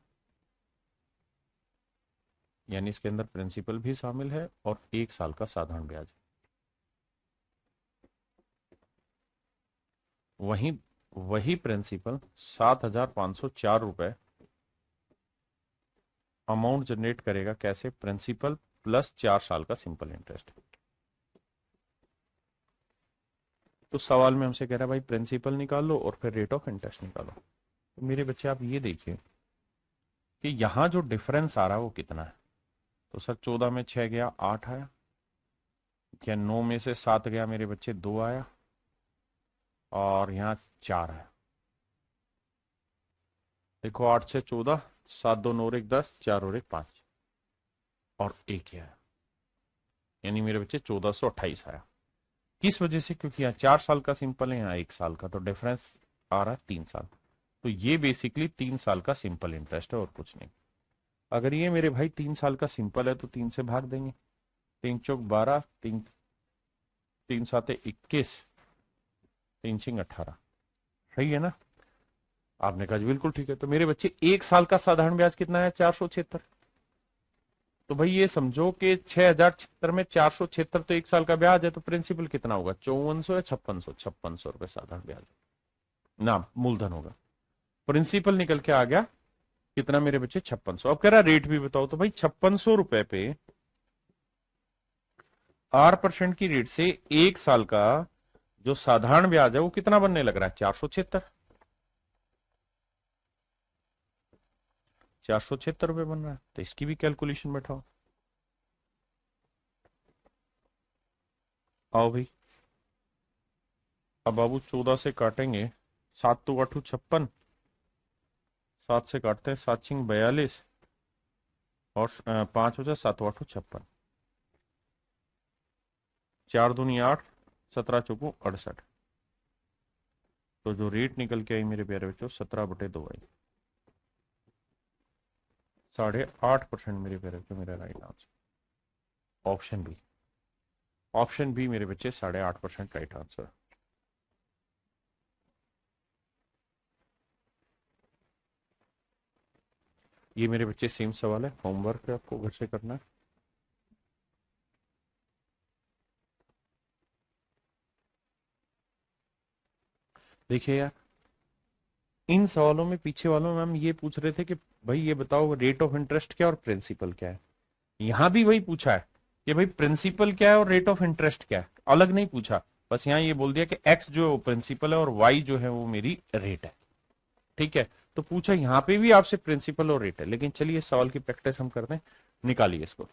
यानी इसके अंदर प्रिंसिपल भी शामिल है और एक साल का साधारण ब्याज। वही वही प्रिंसिपल 7,504 रुपए अमाउंट जनरेट करेगा, कैसे? प्रिंसिपल प्लस 4 साल का सिंपल इंटरेस्ट। तो सवाल में हमसे कह रहा है भाई प्रिंसिपल निकालो और फिर रेट ऑफ इंटरेस्ट निकालो। तो मेरे बच्चे आप ये देखिए कि यहां जो डिफरेंस आ रहा है वो कितना है। तो सर 14 में 6 गया 8 आया, क्या 9 में से 7 गया मेरे बच्चे 2 आया, और यहाँ 4 आया। देखो 8 से 14, 7 2 9 और 1 10, 4 और 1 5, और 1 आया। यानी मेरे बच्चे 1428 आया। किस वजह से? क्योंकि यहाँ 4 साल का सिंपल है, यहाँ 1 साल का, तो डिफरेंस आ रहा है 3 साल। तो ये बेसिकली 3 साल का सिंपल इंटरेस्ट है और कुछ नहीं। अगर ये मेरे भाई 3 साल का सिंपल है तो 3 से भाग देंगे, 3 चौक 12, 3 3 7 21, 3 6 18। सही है ना? आपने कहा जी बिल्कुल ठीक है। तो मेरे बच्चे एक साल का साधारण ब्याज कितना है? 476। तो भाई ये समझो कि 6,076 में 476 तो एक साल का ब्याज है, तो प्रिंसिपल कितना होगा? 5400 या 5600? 5600 रुपए साधारण ब्याज ना मूलधन होगा। प्रिंसिपल निकल के आ गया कितना मेरे बच्चे? 5600। अब कह रहा रेट भी बताओ। तो भाई 5600 रुपए पे 8% की रेट से एक साल का जो साधारण ब्याज है वो कितना बनने लग रहा है? 476। 476 रुपए बन रहा है, तो इसकी भी कैलकुलेशन बैठाओ। आओ भाई अब बाबू 14 से काटेंगे, 7 2 8 56, 7 से काटते हैं, 7 6 42 और 5 हो जाए, 7 8 56, 4 दूनी 8, 17 चौको 68। तो जो रेट निकल के आई मेरे प्यारे बच्चों 17/2 आई, 8.5% मेरे प्यारे बच्चों मेरा right answer option B. Option B मेरे बच्चे 8.5% राइट आंसर। ये मेरे बच्चे सेम सवाल है, होमवर्क है, आपको घर से करना है। देखिए यार, इन सवालों में पीछे वालों में हम ये पूछ रहे थे कि भाई ये बताओ रेट ऑफ इंटरेस्ट क्या और प्रिंसिपल क्या है। यहां भी वही पूछा है कि भाई प्रिंसिपल क्या है और रेट ऑफ इंटरेस्ट क्या है, अलग नहीं पूछा। बस यहाँ ये बोल दिया कि एक्स जो प्रिंसिपल है और वाई जो है वो मेरी रेट है। ठीक है, तो पूछा यहाँ पे भी आपसे प्रिंसिपल और रेट है, लेकिन चलिए इस सवाल की प्रैक्टिस हम करते हैं। निकालिए इसको।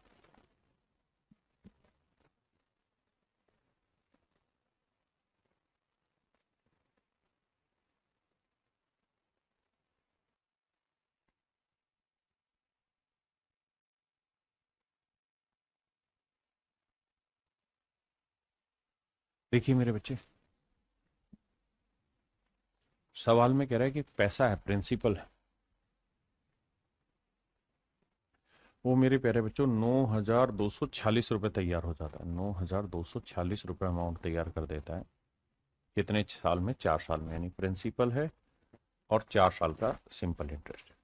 देखिए मेरे बच्चे, सवाल में कह रहा है कि पैसा है, प्रिंसिपल है, वो मेरे प्यारे बच्चों 9,246 रुपये तैयार हो जाता है। 9,246 रुपये अमाउंट तैयार कर देता है। कितने साल में? 4 साल में, यानी प्रिंसिपल है और 4 साल का सिंपल इंटरेस्ट है।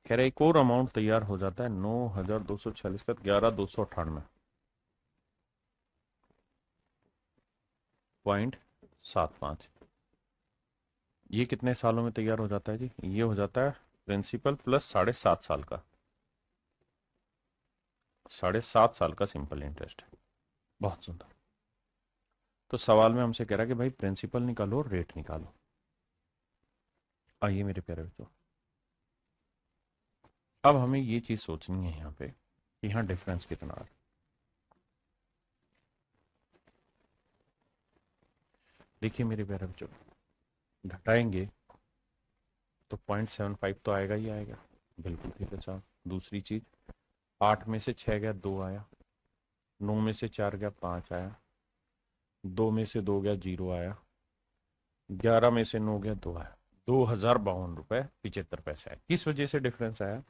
कह रहे एक और अमाउंट तैयार हो जाता है 9,246 का 11,298.75। ये कितने सालों में तैयार हो जाता है जी? ये हो जाता है प्रिंसिपल प्लस 7.5 साल का, 7.5 साल का सिंपल इंटरेस्ट है। बहुत सुंदर। तो सवाल में हमसे कह रहा है कि भाई प्रिंसिपल निकालो और रेट निकालो। आइए मेरे प्यारे बच्चों, अब हमें ये चीज सोचनी है यहाँ पे कि यहाँ डिफरेंस कितना है। देखिए मेरे प्यारे बच्चों, घटाएंगे तो 0.75 तो आएगा ही आएगा। बिल्कुल ठीक है साहब। दूसरी चीज, 8 में से 6 गया 2 आया, 9 में से 4 गया 5 आया, 2 में से 2 गया 0 आया, 11 में से 9 गया 2 आया। 2,052 रुपए 75 पैसे आए। किस वजह से डिफरेंस आया?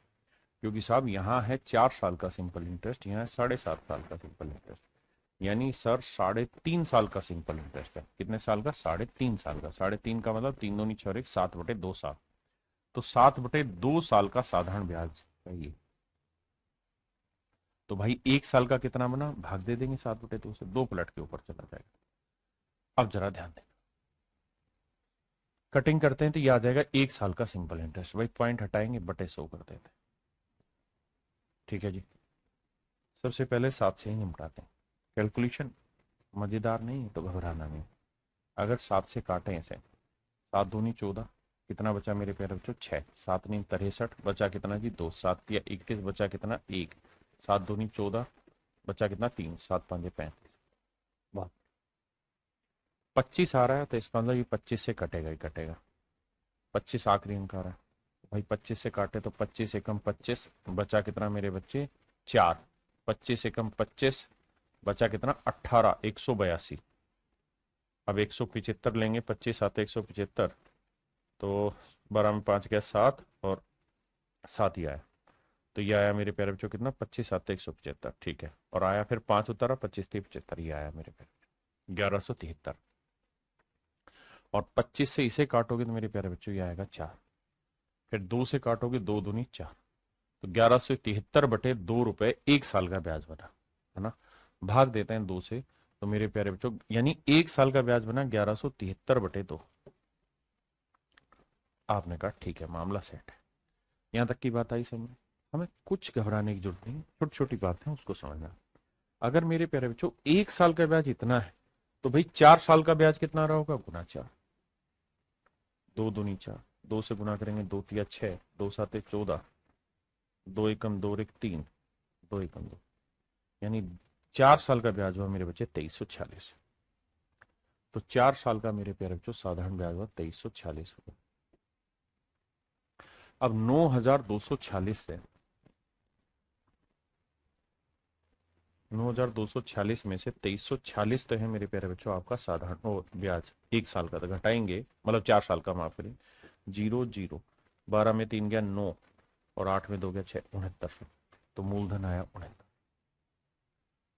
क्योंकि साहब यहाँ है 4 साल का सिंपल इंटरेस्ट, यहाँ है 7.5 साल का सिंपल इंटरेस्ट। यानी सर 3.5 साल का सिंपल इंटरेस्ट है। कितने साल का? 3.5 साल का। 3.5 का मतलब 3 दूनी 6 7/2 साल। तो 7/2 साल का साधारण ब्याज है ये। तो भाई 1 साल का कितना बना? भाग दे देंगे 7/2 से, 2 पलट के ऊपर चला जाएगा। अब जरा ध्यान दें, कटिंग करते हैं तो ये आ जाएगा 1 साल का सिंपल इंटरेस्ट। भाई पॉइंट हटाएंगे, बटे 100 कर देते हैं। ठीक है जी। सबसे पहले 7 से ही निपटाते हैं। कैलकुलेशन मजेदार नहीं है तो घबराना नहीं। अगर 7 से काटें ऐसे, 7 दूनी 14, कितना बचा मेरे प्यारे बच्चों? 6। 7 9 63, बचा कितना जी? 2। 7 या 21, बचा कितना? 1। 7 दूनी 14, बचा कितना? 3। 7 5 35। बहुत। 25 आ रहा है तो इसका मतलब ये 25 से कटेगा ही कटेगा। 25 आखिरी अंक आ रहा है। भाई 25 से काटे तो 25 एकम 25, बचा कितना मेरे बच्चे? 4। 25 एकम 25, बचा कितना? 18। 182। अब 175 लेंगे, 25 7 175, तो 12 में 5 गया 7 और 7 ही आया। तो ये आया मेरे प्यारे बच्चों कितना? 25 7 175। ठीक है, और आया फिर 5 उतारा, 25 3 75, ये आया मेरे प्यारे 1173। और 25 से इसे काटोगे तो मेरे प्यारे बच्चों ये आएगा 4। फिर 2 से काटोगे, 2 दूनी 4, तो 1173/2 रुपए 1 साल का ब्याज बना, है ना। भाग देते हैं 2 से, तो मेरे प्यारे बच्चों यानी 1 साल का ब्याज बना 1173/2। आपने कहा ठीक है, मामला सेट है। यहां तक की बात आई समझ में? हमें कुछ घबराने की जरूरत नहीं, छोटी छोटी बात है उसको समझना। अगर मेरे प्यारे बच्चों 1 साल का ब्याज इतना है, तो भाई 4 साल का ब्याज कितना रहा होगा? गुना 4। 2 दूनी 4, 2 से गुना करेंगे, 2 तिया 6, 2 7 14, 2 एकम 2 और 1 3, 2 एकम 2, यानी 4 साल का ब्याज हुआ मेरे बच्चे 2346। तो 4 साल का मेरे प्यारे बच्चों साधारण ब्याज हुआ 2346। अब 9246 से 9246 में से 2346 तो है मेरे प्यारे बच्चों आपका साधारण ब्याज 1 साल का, तो घटाएंगे, मतलब 4 साल का, माफ करिए, 0 0, 12 में 3 गया 9 और 8 में 2 गया 6, 69। तो मूलधन आया 69।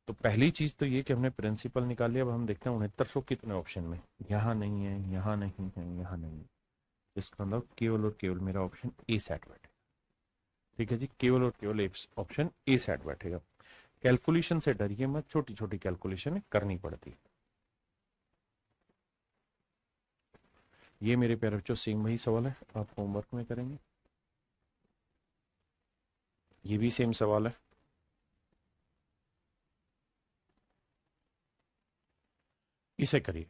तो पहली चीज तो ये कि हमने प्रिंसिपल निकाल लिया। अब हम देखते हैं 6900 कितने ऑप्शन में, यहाँ नहीं है, यहाँ नहीं है, यहाँ नहीं है। इसका मतलब केवल और केवल मेरा ऑप्शन ए सेट बैठेगा। ठीक है जी, केवल और केवल ऑप्शन ए सेट बैठेगा। कैलकुलेशन से डरिए मत, छोटी छोटी कैलकुलेशन करनी पड़ती है। ये मेरे प्यारे बच्चों सेम वही सवाल है, आप होमवर्क में करेंगे। ये भी सेम सवाल है। इसे करिए।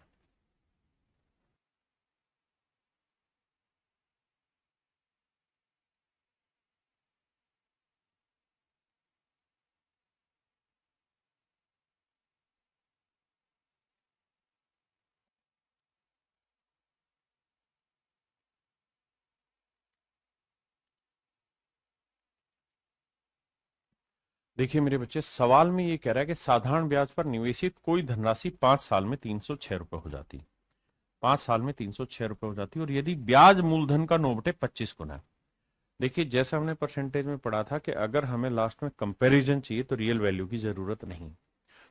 देखिए मेरे बच्चे, सवाल में ये कह रहा है कि साधारण ब्याज पर निवेशित कोई धनराशि 5 साल में 306 रुपए हो जाती है। 5 साल में 306 रुपए हो जाती है, और यदि ब्याज मूलधन का 9/25 गुना है। देखिए जैसा हमने परसेंटेज में पढ़ा था कि अगर हमें लास्ट में कंपैरिजन चाहिए तो रियल वैल्यू की जरूरत नहीं,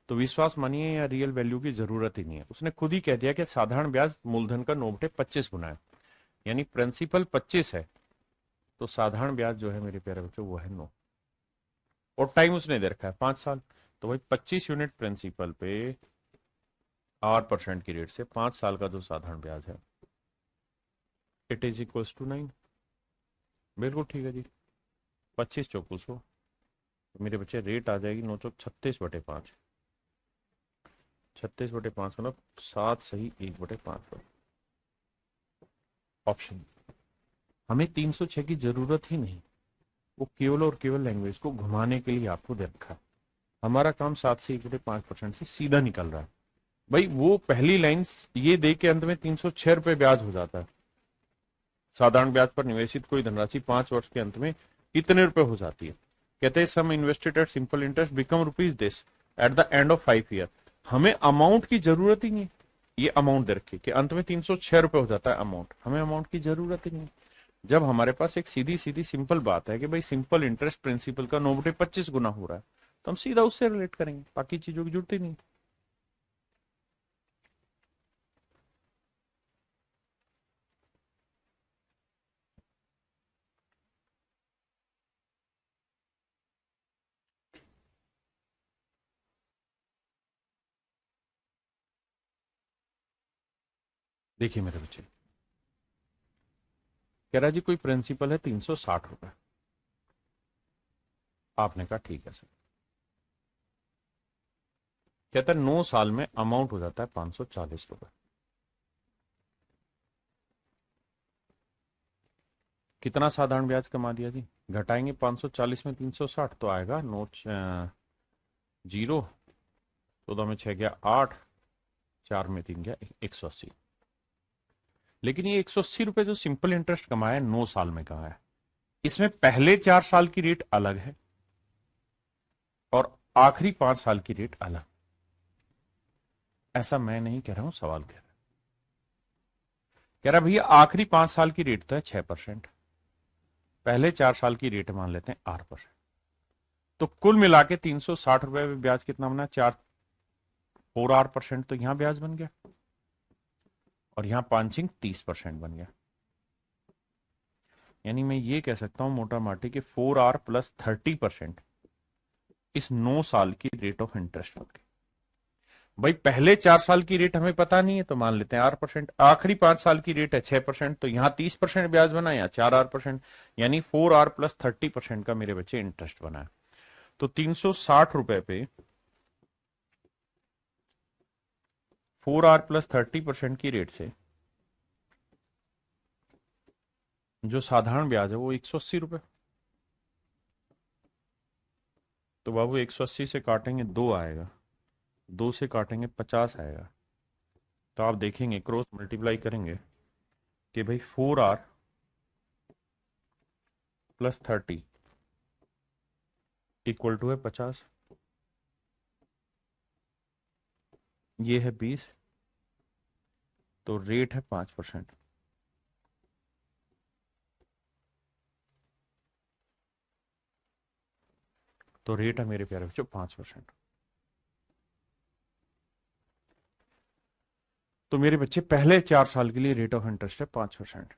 तो विश्वास मानिए या रियल वैल्यू की जरूरत ही नहीं है। उसने खुद ही कह दिया कि साधारण ब्याज मूलधन का 9/25 गुना है, यानी प्रिंसिपल 25 है, तो साधारण ब्याज जो है मेरे प्यारे बच्चों वो है 9। और टाइम उसने दे रखा है 5 साल। तो भाई 25 यूनिट प्रिंसिपल पे 8% की रेट से 5 साल का जो साधारण ब्याज है, इट इज इक्वल टू 9। बिल्कुल ठीक है जी। 25 चौको 100, तो मेरे बच्चे रेट आ जाएगी 9 चौक 36/5। 36/5 मतलब 7 सही 1/5 ऑप्शन। हमें 306 की जरूरत ही नहीं, वो केवल और केवल लैंग्वेज को घुमाने के लिए आपको दे रखा है। हमारा काम 7 से 1/5% से सीधा निकल रहा है। भाई वो पहली लाइन ये दे के अंत में 306 रुपए ब्याज हो जाता है। साधारण ब्याज पर निवेशित कोई धनराशि 5 वर्ष के अंत में कितने रुपए हो जाती है। कहते हैं sum invested at simple interest become rupees this at the end of 5 year. हमें अमाउंट की जरूरत ही नहीं है। ये अमाउंट दे रखी कि अंत में 306 रुपए हो जाता है अमाउंट, हमें अमाउंट की जरूरत ही नहीं। जब हमारे पास एक सीधी सीधी सिंपल बात है कि भाई सिंपल इंटरेस्ट प्रिंसिपल का 9/25 गुना हो रहा है, तो हम सीधा उससे रिलेट करेंगे, बाकी चीजों की जरूरत ही नहीं। देखिए मेरे बच्चे, कह रहा जी कोई प्रिंसिपल है 360 रुपए। आपने कहा ठीक है सर। कहता है 9 साल में अमाउंट हो जाता है 540 रुपए। कितना साधारण ब्याज कमा दिया जी। घटाएंगे 540 में 360 तो आएगा नोट 0, 14 में 6 गया 8, 4 में 3 गया 180। लेकिन ये 180 रुपए जो सिंपल इंटरेस्ट कमाया 9 साल में कहा है, इसमें पहले 4 साल की रेट अलग है और आखिरी 5 साल की रेट अलग। ऐसा मैं नहीं कह रहा हूं, सवाल कह रहा भैया आखिरी 5 साल की रेट तो है 6%, पहले 4 साल की रेट मान लेते हैं 8%। तो कुल मिला के 360 रुपए में ब्याज कितना बना, 4 8%, तो यहां ब्याज बन गया और यहां 5 30% बन गया। यानी मैं ये कह सकता हूं मोटा माटी कि 4R + 30% इस 9 साल की रेट ऑफ इंटरेस्ट बन गई। भाई पहले 4 साल की रेट हमें पता नहीं है तो मान लेते हैं 8%, आखिरी 5 साल की रेट है 6%, तो यहां 30% ब्याज बना या 4R%, यानी 4R + 30% का मेरे बच्चे इंटरेस्ट बना है। तो 360 रुपए पे 4R + 30% की रेट से जो साधारण ब्याज है वो 180 रुपए। तो बाबू 180 से काटेंगे 2 आएगा, 2 से काटेंगे 50 आएगा। तो आप देखेंगे क्रॉस मल्टीप्लाई करेंगे कि भाई 4R प्लस 30 इक्वल टू है 50। ये है 20, तो रेट है 5%। तो रेट है मेरे प्यारे बच्चों 5%। तो मेरे बच्चे पहले 4 साल के लिए रेट ऑफ इंटरेस्ट है 5%।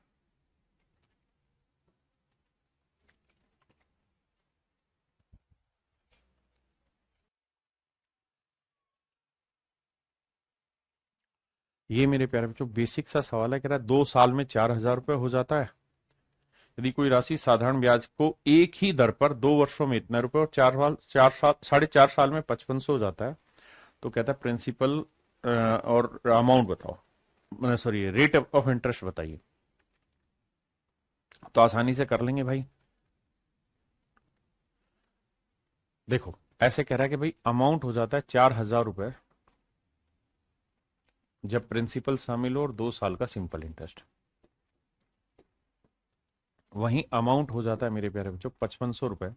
ये मेरे प्यारे बच्चों बेसिक सा सवाल है, कह रहा है 2 साल में 4,000 रुपये हो जाता है। यदि कोई राशि साधारण ब्याज को एक ही दर पर 2 वर्षों में इतने रुपए और 4 साल 4.5 साल में 5500 हो जाता है, तो कहता है प्रिंसिपल और अमाउंट बताओ, सॉरी रेट ऑफ इंटरेस्ट बताइए। तो आसानी से कर लेंगे भाई। देखो ऐसे कह रहा है कि भाई अमाउंट हो जाता है 4,000 रुपए जब प्रिंसिपल शामिल हो और 2 साल का सिंपल इंटरेस्ट। वहीं अमाउंट हो जाता है मेरे प्यारे बच्चों 5500 रुपए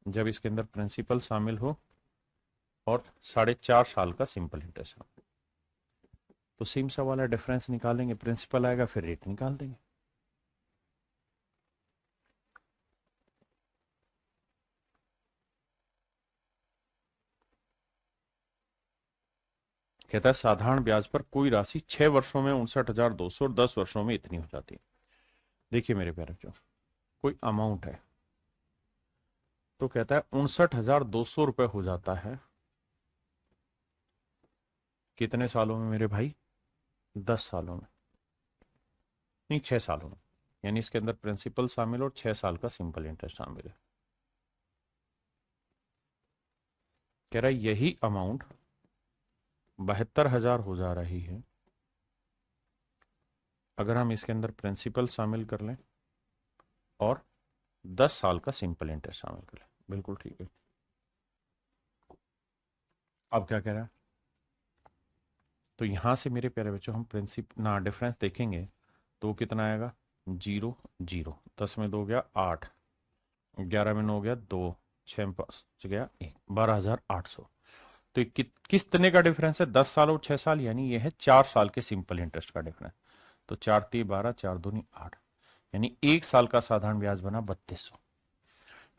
जब इसके अंदर प्रिंसिपल शामिल हो और 4.5 साल का सिंपल इंटरेस्ट हो। तो सेम सा वाला डिफरेंस निकालेंगे, प्रिंसिपल आएगा फिर रेट निकाल देंगे। कहता है साधारण ब्याज पर कोई राशि 6 वर्षों में 59,200 और 10 वर्षों में इतनी हो जाती है। देखिए मेरे प्यारे बच्चों, कोई अमाउंट है तो कहता है 59,200 रुपए हो जाता है कितने सालों में मेरे भाई? 10 सालों में, नहीं 6 सालों में। यानी इसके अंदर प्रिंसिपल शामिल और 6 साल का सिंपल इंटरेस्ट शामिल है। कह रहा है यही अमाउंट 72,000 हो जा रही है अगर हम इसके अंदर प्रिंसिपल शामिल कर लें और 10 साल का सिंपल इंटरेस्ट शामिल कर लें। बिल्कुल ठीक है। अब क्या कह रहा है? तो यहां से मेरे प्यारे बच्चों हम प्रिंसिप ना डिफरेंस देखेंगे तो कितना आएगा? 0 0, 10 में 2 गया 8, 11 में 9 गया 2, 6 में 5 गया 1, 12,800। तो ये किस तरह का डिफरेंस है? 10 साल और 6 साल, यानी ये है 4 साल के सिंपल इंटरेस्ट का डिफरेंस। तो 4 3 12, 4 दूनी 8, यानी 1 साल का साधारण ब्याज बना 3200।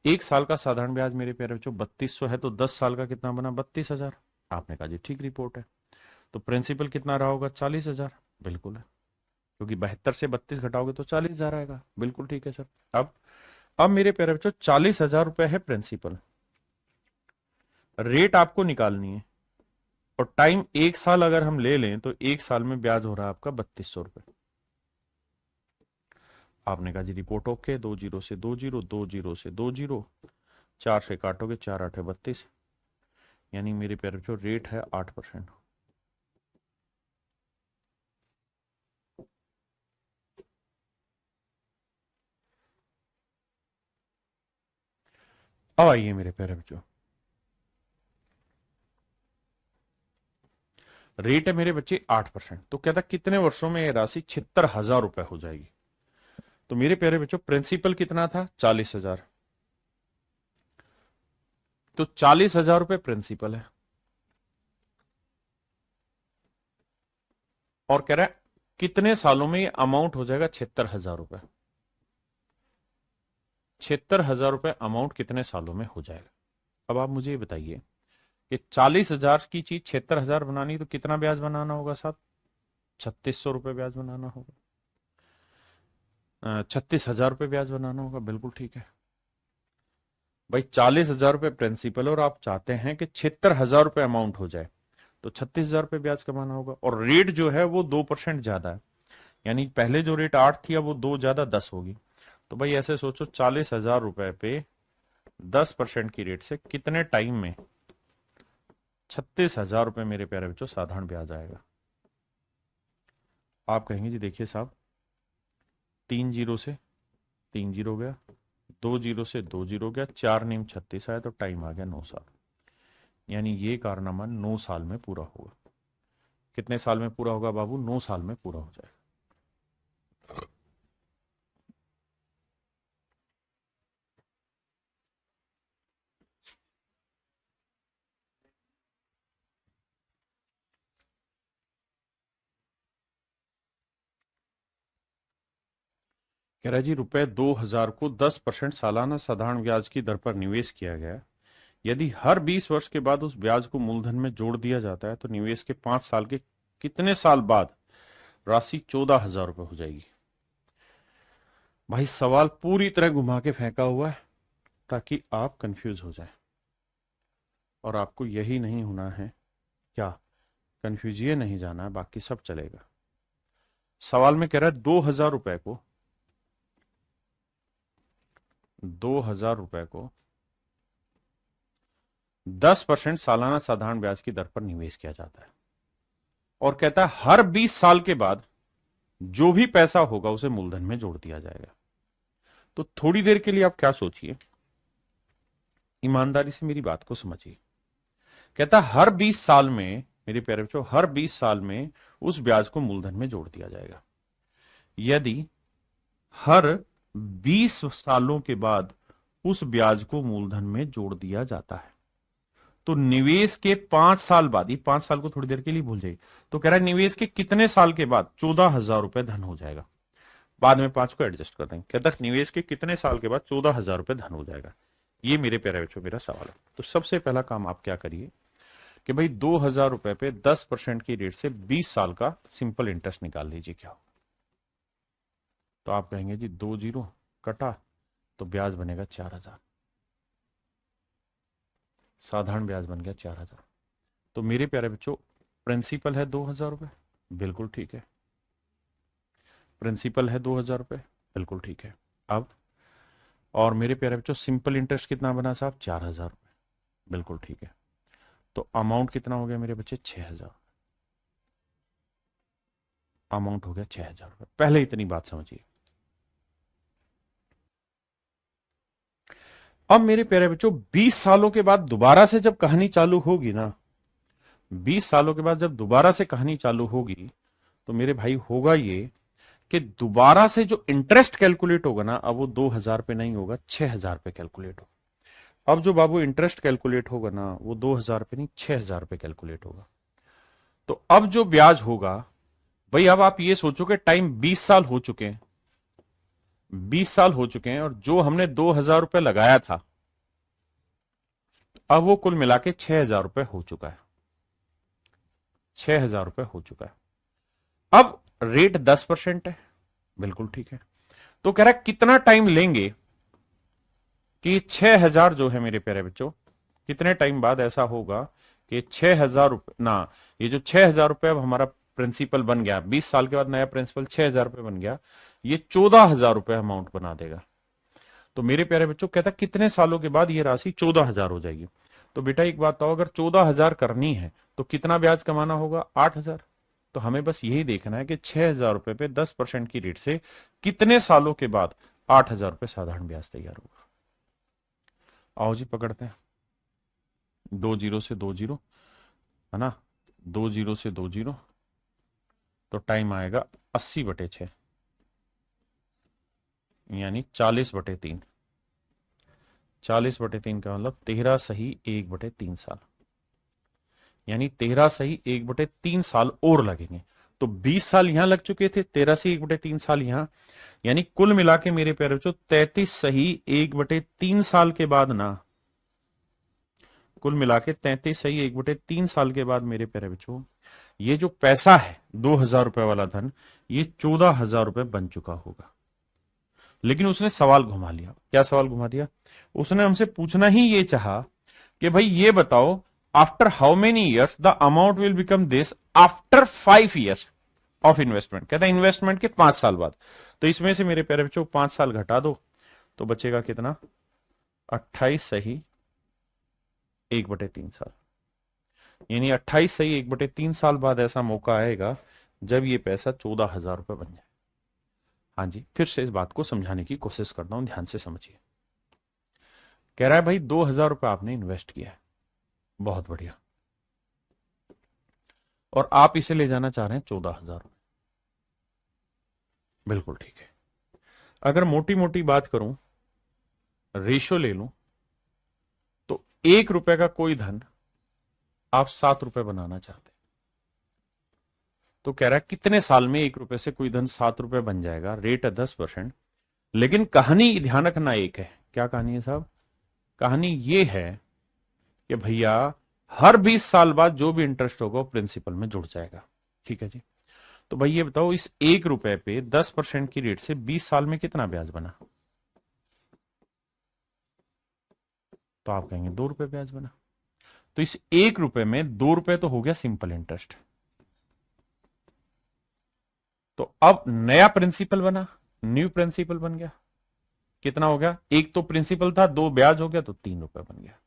1 साल का साधारण ब्याज मेरे प्यारे बच्चों 3200 है, तो 10 साल का कितना बना? 32,000। आपने कहा जी ठीक रिपोर्ट है। तो प्रिंसिपल कितना रहा होगा? 40,000। बिल्कुल है, क्योंकि 72 से 32 घटाओगे तो 40,000 आएगा। बिल्कुल ठीक है सर। अब मेरे प्यारे बच्चों 40,000 रुपए है प्रिंसिपल, रेट आपको निकालनी है और टाइम 1 साल अगर हम ले लें तो 1 साल में ब्याज हो रहा है आपका 3200 रुपए। आपने कहा जी रिपोर्ट ओके, 2 जीरो से 2 जीरो, 2 जीरो से 2 जीरो, 4 से काटोगे 4 8 32, यानी मेरे प्यारे बच्चों रेट है 8%। अब आइए मेरे प्यारे बच्चों, रेट है मेरे बच्चे 8%। तो कहता कितने वर्षों में यह राशि 76,000 रुपए हो जाएगी? तो मेरे प्यारे बच्चों प्रिंसिपल कितना था? 40,000। तो 40,000 रुपए प्रिंसिपल है और कह रहा है कितने सालों में ये अमाउंट हो जाएगा? 76,000 रुपए। 76,000 रुपए अमाउंट कितने सालों में हो जाएगा? अब आप मुझे ये बताइए कि 40,000 की चीज 76,000 बनानी तो कितना ब्याज बनाना होगा साहब? 3,600 रुपए ब्याज बनाना होगा। 36,000 रुपए ब्याज बनाना होगा। बिल्कुल ठीक है भाई। 40,000 रुपए प्रिंसिपल और आप चाहते हैं कि 76,000 रुपए अमाउंट हो जाए, तो 36,000 रुपए ब्याज कमाना होगा। और रेट जो है वो 2% ज्यादा है, यानी पहले जो रेट 8 थी अब वो 2 ज्यादा 10 होगी। तो भाई ऐसे सोचो 40,000 रुपए पे 10% की रेट से कितने टाइम में 36,000 रुपए मेरे प्यारे बच्चों साधारण ब्याज आएगा? आप कहेंगे जी देखिए साहब 3 जीरो से 3 जीरो गया, 2 जीरो से 2 जीरो गया, 4 नीम 36 आया, तो टाइम आ गया 9 साल। यानी ये कारनामा 9 साल में पूरा होगा। कितने साल में पूरा होगा बाबू? 9 साल में पूरा हो जाएगा। कह रहा है जी, रुपए 2000 को 10% सालाना साधारण ब्याज की दर पर निवेश किया गया। यदि हर 20 वर्ष के बाद उस ब्याज को मूलधन में जोड़ दिया जाता है तो निवेश के 5 साल के कितने साल बाद राशि 14,000 रुपए हो जाएगी? भाई सवाल पूरी तरह घुमा के फेंका हुआ है ताकि आप कंफ्यूज हो जाए, और आपको यही नहीं होना है। क्या कंफ्यूज ये नहीं जाना है, बाकी सब चलेगा। सवाल में कह रहा है 2,000 रुपए को 10% सालाना साधारण ब्याज की दर पर निवेश किया जाता है, और कहता है हर 20 साल के बाद जो भी पैसा होगा उसे मूलधन में जोड़ दिया जाएगा। तो थोड़ी देर के लिए आप क्या सोचिए, ईमानदारी से मेरी बात को समझिए। कहता है हर 20 साल में, मेरे प्यारे बच्चों, हर 20 साल में उस ब्याज को मूलधन में जोड़ दिया जाएगा। यदि हर 20 सालों के बाद उस ब्याज को मूलधन में जोड़ दिया जाता है तो निवेश के 5 साल बाद, ये 5 साल को थोड़ी देर के लिए भूल जाइए, तो कह रहा है निवेश के कितने साल के बाद 14,000 रुपए धन हो जाएगा। बाद में 5 को एडजस्ट कर देंगे। कहता है निवेश के कितने साल के बाद 14,000 रुपए धन हो जाएगा। ये मेरे प्यारे बच्चों मेरा सवाल है। तो सबसे पहला काम आप क्या करिए कि भाई 2,000 रुपए पे 10% की रेट से 20 साल का सिंपल इंटरेस्ट निकाल लीजिए। क्या हो? तो आप कहेंगे जी 2 जीरो कटा तो ब्याज बनेगा 4,000, साधारण ब्याज बन गया 4,000। तो मेरे प्यारे बच्चों प्रिंसिपल है 2,000 रुपए, बिल्कुल ठीक है। प्रिंसिपल है 2,000 रुपए, बिल्कुल ठीक है। अब और मेरे प्यारे बच्चों सिंपल इंटरेस्ट कितना बना साहब? 4,000 रुपए, बिल्कुल ठीक है। तो अमाउंट कितना हो गया मेरे बच्चे? 6,000। अमाउंट हो गया 6,000 रुपए। पहले इतनी बात समझिए। अब मेरे प्यारे बच्चों 20 सालों के बाद दोबारा से जब कहानी चालू होगी ना, 20 सालों के बाद जब दोबारा से कहानी चालू होगी तो मेरे भाई होगा ये कि दोबारा से जो इंटरेस्ट कैलकुलेट होगा ना, अब वो 2,000 पे नहीं होगा, 6,000 पे कैलकुलेट होगा। अब जो बाबू इंटरेस्ट कैलकुलेट होगा ना, वो 2,000 पे नहीं 6,000 पे कैलकुलेट होगा। तो अब जो ब्याज होगा, भाई अब आप ये सोचो कि टाइम 20 साल हो चुके हैं, 20 साल हो चुके हैं, और जो हमने 2,000 रुपए लगाया था अब वो कुल मिला के 6,000 रुपए हो चुका है। 6,000 रुपए हो चुका है। अब रेट 10% है, बिल्कुल ठीक है। तो कह रहा है कितना टाइम लेंगे कि 6,000 जो है मेरे प्यारे बच्चों, कितने टाइम बाद ऐसा होगा कि 6,000 रुपए ना, ये जो 6,000 रुपए अब हमारा प्रिंसिपल बन गया, 20 साल के बाद नया प्रिंसिपल 6,000 रुपए बन गया, ये 14,000 रुपए अमाउंट बना देगा। तो मेरे प्यारे बच्चों कहता है कितने सालों के बाद ये राशि 14,000 हो जाएगी। तो बेटा एक बात तो, अगर 14,000 करनी है तो कितना ब्याज कमाना होगा? 8,000। तो हमें बस यही देखना है कि 6,000 रुपए पे 10% की रेट से कितने सालों के बाद 8,000 रुपए साधारण ब्याज तैयार होगा। आओ जी पकड़ते हैं। 2 जीरो से 2 जीरो है ना, 2 जीरो से 2 जीरो, तो टाइम आएगा 80/6, यानी 40/3। 40/3 का मतलब 13 सही 1/3 साल, यानी 13 सही 1/3 साल और लगेंगे। तो 20 साल यहां लग चुके थे, 13 से 1/3 साल यहां, यानी कुल मिला के मेरे प्यारे बच्चों 33 सही 1/3 साल के बाद ना, कुल मिला के 33 सही 1/3 साल के बाद मेरे प्यारे बच्चों ये जो पैसा है 2,000 रुपए वाला धन, ये 14,000 रुपए बन चुका होगा। लेकिन उसने सवाल घुमा लिया। क्या सवाल घुमा दिया? उसने हमसे पूछना ही ये चाहा कि भाई ये बताओ, after how many years the amount will become this after 5 years of investment. कहता है इन्वेस्टमेंट के 5 साल बाद। तो इसमें से मेरे प्यारे बच्चों 5 साल घटा दो तो बचेगा कितना? 28 सही 1/3 साल, यानी 28 सही 1/3 साल बाद ऐसा मौका आएगा जब ये पैसा 14,000 रुपए बन जाए। हाँ जी, फिर से इस बात को समझाने की कोशिश करता हूं, ध्यान से समझिए। कह रहा है भाई 2,000 रुपए आपने इन्वेस्ट किया है, बहुत बढ़िया। और आप इसे ले जाना चाह रहे हैं 14,000। बिल्कुल ठीक है। अगर मोटी मोटी बात करूं, रेशो ले लूं, तो 1 रुपए का कोई धन आप 7 रुपए बनाना चाहते हैं, तो कह रहा है कितने साल में 1 रुपए से कोई धन 7 रुपए बन जाएगा, रेट है 10%। लेकिन कहानी ध्यान रखना एक है। क्या कहानी है साहब? कहानी ये है कि भैया हर 20 साल बाद जो भी इंटरेस्ट होगा वो प्रिंसिपल में जुड़ जाएगा। ठीक है जी। तो भाई ये बताओ, इस 1 रुपए पे 10% की रेट से 20 साल में कितना ब्याज बना? तो आप कहेंगे 2 रुपए ब्याज बना। तो इस 1 रुपए में 2 रुपए तो हो गया सिंपल इंटरेस्ट। तो अब नया प्रिंसिपल बना, न्यू प्रिंसिपल बन गया। कितना हो गया? एक तो प्रिंसिपल था, 2 ब्याज हो गया, तो 3 रुपए बन गया।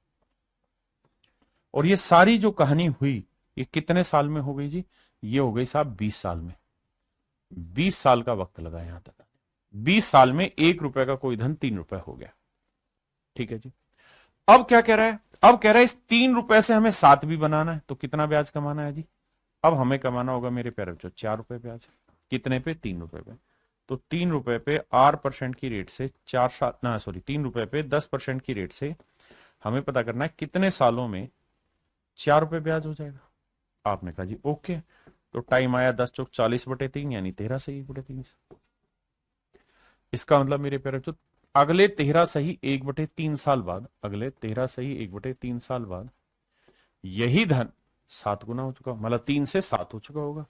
और ये सारी जो कहानी हुई, ये कितने साल में हो गई जी? ये हो गई साहब 20 साल में। 20 साल का वक्त लगा यहां तक। 20 साल में 1 रुपए का कोई धन 3 रुपए हो गया। ठीक है जी। अब क्या कह रहा है? अब कह रहा है इस 3 रुपए से हमें 7 भी बनाना है, तो कितना ब्याज कमाना है जी? अब हमें कमाना होगा मेरे प्यारे बच्चों 4 रुपए ब्याज। कितने पे? 3 रुपए पे। तो 3 रुपए पे 8% की रेट से 4 साल ना, सॉरी, 3 रुपए पे 10% की रेट से हमें पता करना है कितने सालों में 4 रुपए ब्याज हो जाएगा। आपने कहा जी ओके। तो टाइम आया 10 × 40/3, यानी 13 सही 1/3। इसका मतलब मेरे प्यारे बच्चों, अगले 13 सही 1/3 साल बाद, अगले 13 सही 1/3 साल बाद यही धन 7 गुना हो चुका, मतलब 3 से 7 हो चुका होगा।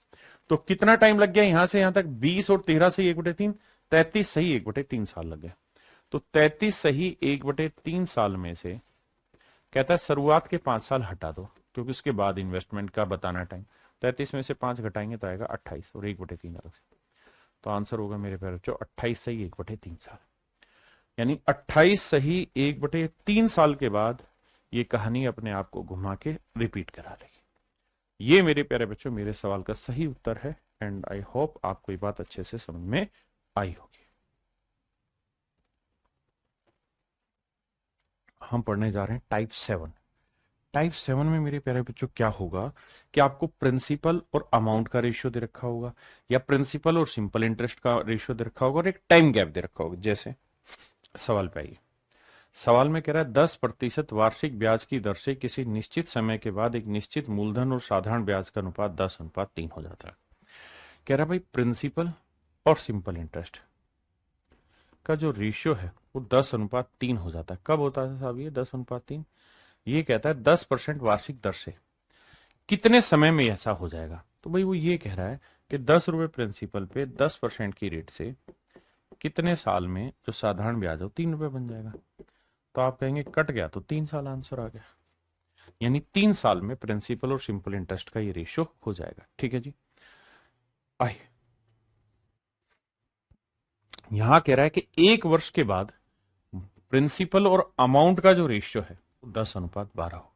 तो कितना टाइम लग गया यहां से यहां तक? 20 और 13 सही 1/3, 33 सही 1/3 साल लग गया। तो 33 सही 1/3 साल में से कहता है शुरुआत के 5 साल हटा दो, क्योंकि उसके बाद इन्वेस्टमेंट का बताना टाइम। 33 में से 5 घटाएंगे तो आएगा 28, और 1/3 अलग से। तो आंसर होगा मेरे प्यारे बच्चों 28 सही 1/3 साल। यानी 28 सही 1/3 साल के बाद ये कहानी अपने आप को घुमा के रिपीट करा लेगी। ये मेरे प्यारे बच्चों मेरे सवाल का सही उत्तर है। एंड आई होप आपको ये बात अच्छे से समझ में आई होगी। हम पढ़ने जा रहे हैं टाइप 7। टाइप 7 में मेरे प्यारे बच्चों क्या होगा कि आपको प्रिंसिपल और अमाउंट का रेशियो दे रखा होगा, या प्रिंसिपल और सिंपल इंटरेस्ट का रेशियो दे रखा होगा, और एक टाइम गैप दे रखा होगा। जैसे सवाल पे आइए। सवाल में कह रहा है 10% वार्षिक ब्याज की दर से किसी निश्चित समय के बाद एक निश्चित मूलधन और साधारण ब्याज का अनुपात 10:3 हो जाता है। कह रहा है भाई प्रिंसिपल और सिंपल इंटरेस्ट का जो रेशियो है वो 10:3 हो जाता है। कब होता है साहब ये 10:3? ये कहता है 10% वार्षिक दर से कितने समय में ऐसा हो जाएगा। तो भाई वो ये कह रहा है कि 10 रुपए प्रिंसिपल पे 10% की रेट से कितने साल में जो साधारण ब्याज हो 3 रुपए बन जाएगा। तो आप कहेंगे कट गया, तो 3 साल आंसर आ गया। यानी 3 साल में प्रिंसिपल और सिंपल इंटरेस्ट का ये रेशियो हो जाएगा। ठीक है जी। आइए, यहां कह रहा है कि 1 वर्ष के बाद प्रिंसिपल और अमाउंट का जो रेशियो है वो 10:12 हो।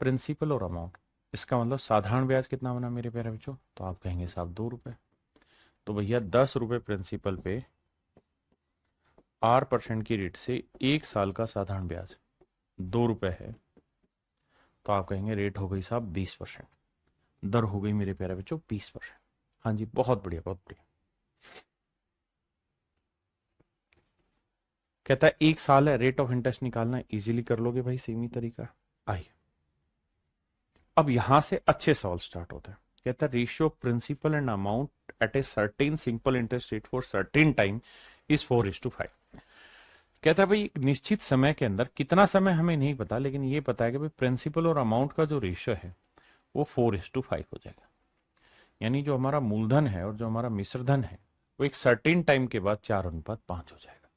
प्रिंसिपल और अमाउंट, इसका मतलब साधारण ब्याज कितना बना मेरे प्यारे बच्चों? तो आप कहेंगे साहब 2 रुपए। तो भैया 10 रुपए प्रिंसिपल पे 8% की रेट से 1 साल का साधारण ब्याज 2 रुपए है। तो आप कहेंगे रेट हो गई साहब 20%। दर हो गई मेरे प्यारे बच्चों 20%। हाँ जी, बहुत बढ़िया बहुत बढ़िया। कहता है 1 साल है, रेट ऑफ इंटरेस्ट निकालना है, इजीली कर लोगे भाई, सेम ही तरीका। आइए, अब यहां से अच्छे सवाल स्टार्ट होते हैं। कहता है ratio principal and amount at a certain simple interest rate for certain time is 4:5। कहता है भाई एक निश्चित समय के अंदर, कितना समय हमें नहीं पता, लेकिन ये पता है कि भाई प्रिंसिपल और अमाउंट का जो रेशियो है वो 4:5 हो जाएगा। यानी जो हमारा मूलधन है और जो हमारा मिश्रधन है वो एक सर्टेन टाइम के बाद 4:5 हो जाएगा।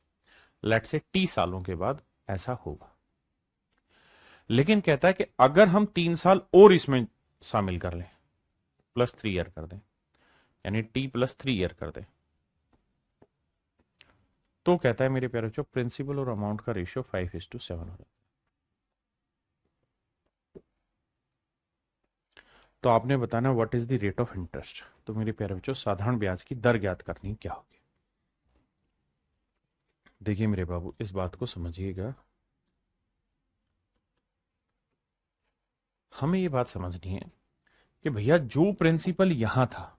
लेट से T सालों के बाद ऐसा होगा। लेकिन कहता है कि अगर हम 3 साल और इसमें शामिल कर लें, +3 ईयर कर दें, यानी T+3 ईयर कर दें, तो कहता है मेरे प्यारे बच्चों प्रिंसिपल और अमाउंट का रेशियो 5:7 हो जाता है। तो आपने बताना what is the rate of interest. तो मेरे प्यारे बच्चों साधारण ब्याज की दर ज्ञात करनी क्या होगी। देखिए मेरे बाबू, इस बात को समझिएगा। हमें ये बात समझनी है कि भैया जो प्रिंसिपल यहां था,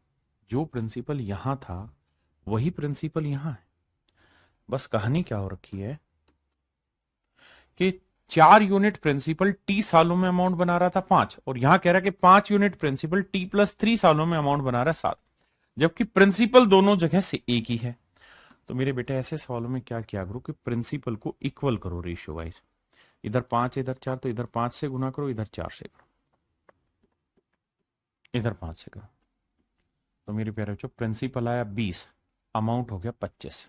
जो प्रिंसिपल यहां था वही प्रिंसिपल यहां है। बस कहानी क्या हो रखी है कि 4 यूनिट प्रिंसिपल टी सालों में अमाउंट बना रहा था 5, और यहां कह रहा है कि 5 यूनिट प्रिंसिपल टी+3 सालों में अमाउंट बना रहा है 7, जबकि प्रिंसिपल दोनों जगह से एक ही है। तो मेरे बेटे ऐसे सवालों में क्या किया करो कि प्रिंसिपल को इक्वल करो रेशियो वाइज। इधर 5 इधर 4, तो इधर 5 से गुना करो, इधर 4 से करो, इधर 5 से करो। तो मेरे प्यारे बच्चों प्रिंसिपल आया 20, अमाउंट हो गया 25।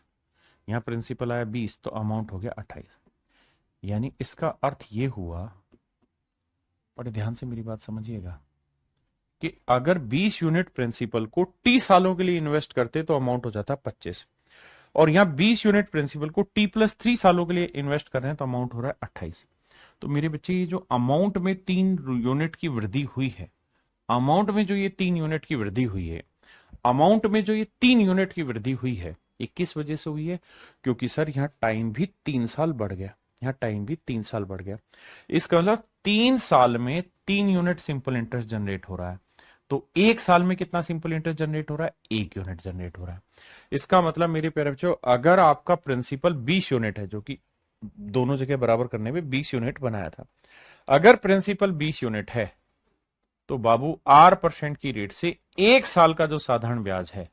यहां प्रिंसिपल आया 20 तो अमाउंट हो गया 28। यानी इसका अर्थ ये हुआ, बड़े ध्यान से मेरी बात समझिएगा, कि अगर 20 यूनिट प्रिंसिपल को टी सालों के लिए इन्वेस्ट करते तो अमाउंट हो जाता 25, और यहां 20 यूनिट प्रिंसिपल को टी+3 सालों के लिए इन्वेस्ट कर रहे हैं तो अमाउंट हो रहा है 28। तो मेरे बच्चे ये जो अमाउंट में 3 यूनिट की वृद्धि हुई है, अमाउंट में जो ये 3 यूनिट की वृद्धि हुई है, अमाउंट में जो ये 3 यूनिट की वृद्धि हुई है, ये किस वजह से हुई है? क्योंकि सर यहां टाइम भी 3 साल बढ़ गया, यहां टाइम भी 3 साल बढ़ गया। इसका मतलब 3 साल में 3 यूनिट सिंपल इंटरेस्ट जनरेट हो रहा है। तो 1 साल में कितना सिंपल इंटरेस्ट जनरेट हो रहा है? 1 यूनिट जनरेट हो रहा है। इसका मतलब मेरे प्यारे बच्चों, अगर आपका प्रिंसिपल 20 यूनिट है, जो कि दोनों जगह बराबर करने में 20 यूनिट बनाया था, अगर प्रिंसिपल 20 यूनिट है तो बाबू R% की रेट से 1 साल का जो साधारण ब्याज है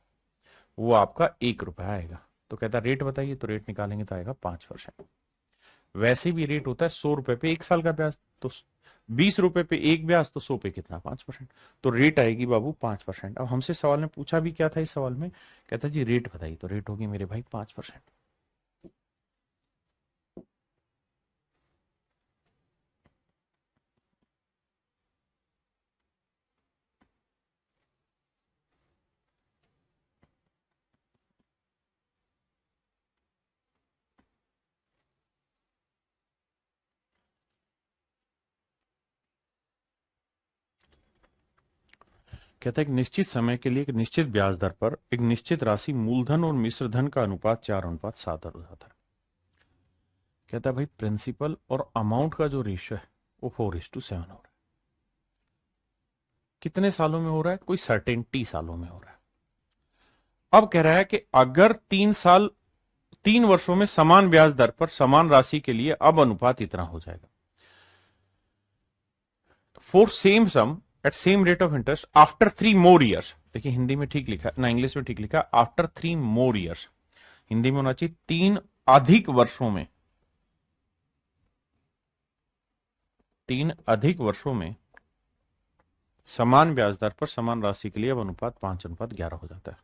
वो आपका 1 रुपया आएगा। तो कहता रेट बताइए, तो रेट निकालेंगे तो आएगा 5%। वैसे भी रेट होता है 100 रुपए पे 1 साल का ब्याज, तो 20 रुपए पे एक ब्याज, तो 100 पे कितना? 5%। तो रेट आएगी बाबू 5%। अब हमसे सवाल ने पूछा भी क्या था इस सवाल में, कहता जी रेट बताइए, तो रेट होगी मेरे भाई 5%। कहता है एक निश्चित समय के लिए एक निश्चित ब्याज दर पर एक निश्चित राशि मूलधन और मिश्र धन का अनुपात 4:7 हो जाता है। कहता है भाई प्रिंसिपल और अमाउंट का जो रेशियो है वो 4:7 हो रहा है। कितने सालों में हो रहा है? कोई सर्टेन टी सालों में हो रहा है। अब कह रहा है कि अगर 3 साल 3 वर्षों में समान ब्याज दर पर समान राशि के लिए अब अनुपात इतना हो जाएगा। For same sum at same rate of interest after 3 more years। देखिए हिंदी में ठीक लिखा ना, इंग्लिश में ठीक लिखा आफ्टर 3 more years। हिंदी में होना चाहिए 3 अधिक वर्षों में, 3 अधिक वर्षों में समान ब्याज दर पर समान राशि के लिए अब अनुपात 5:11 हो जाता है।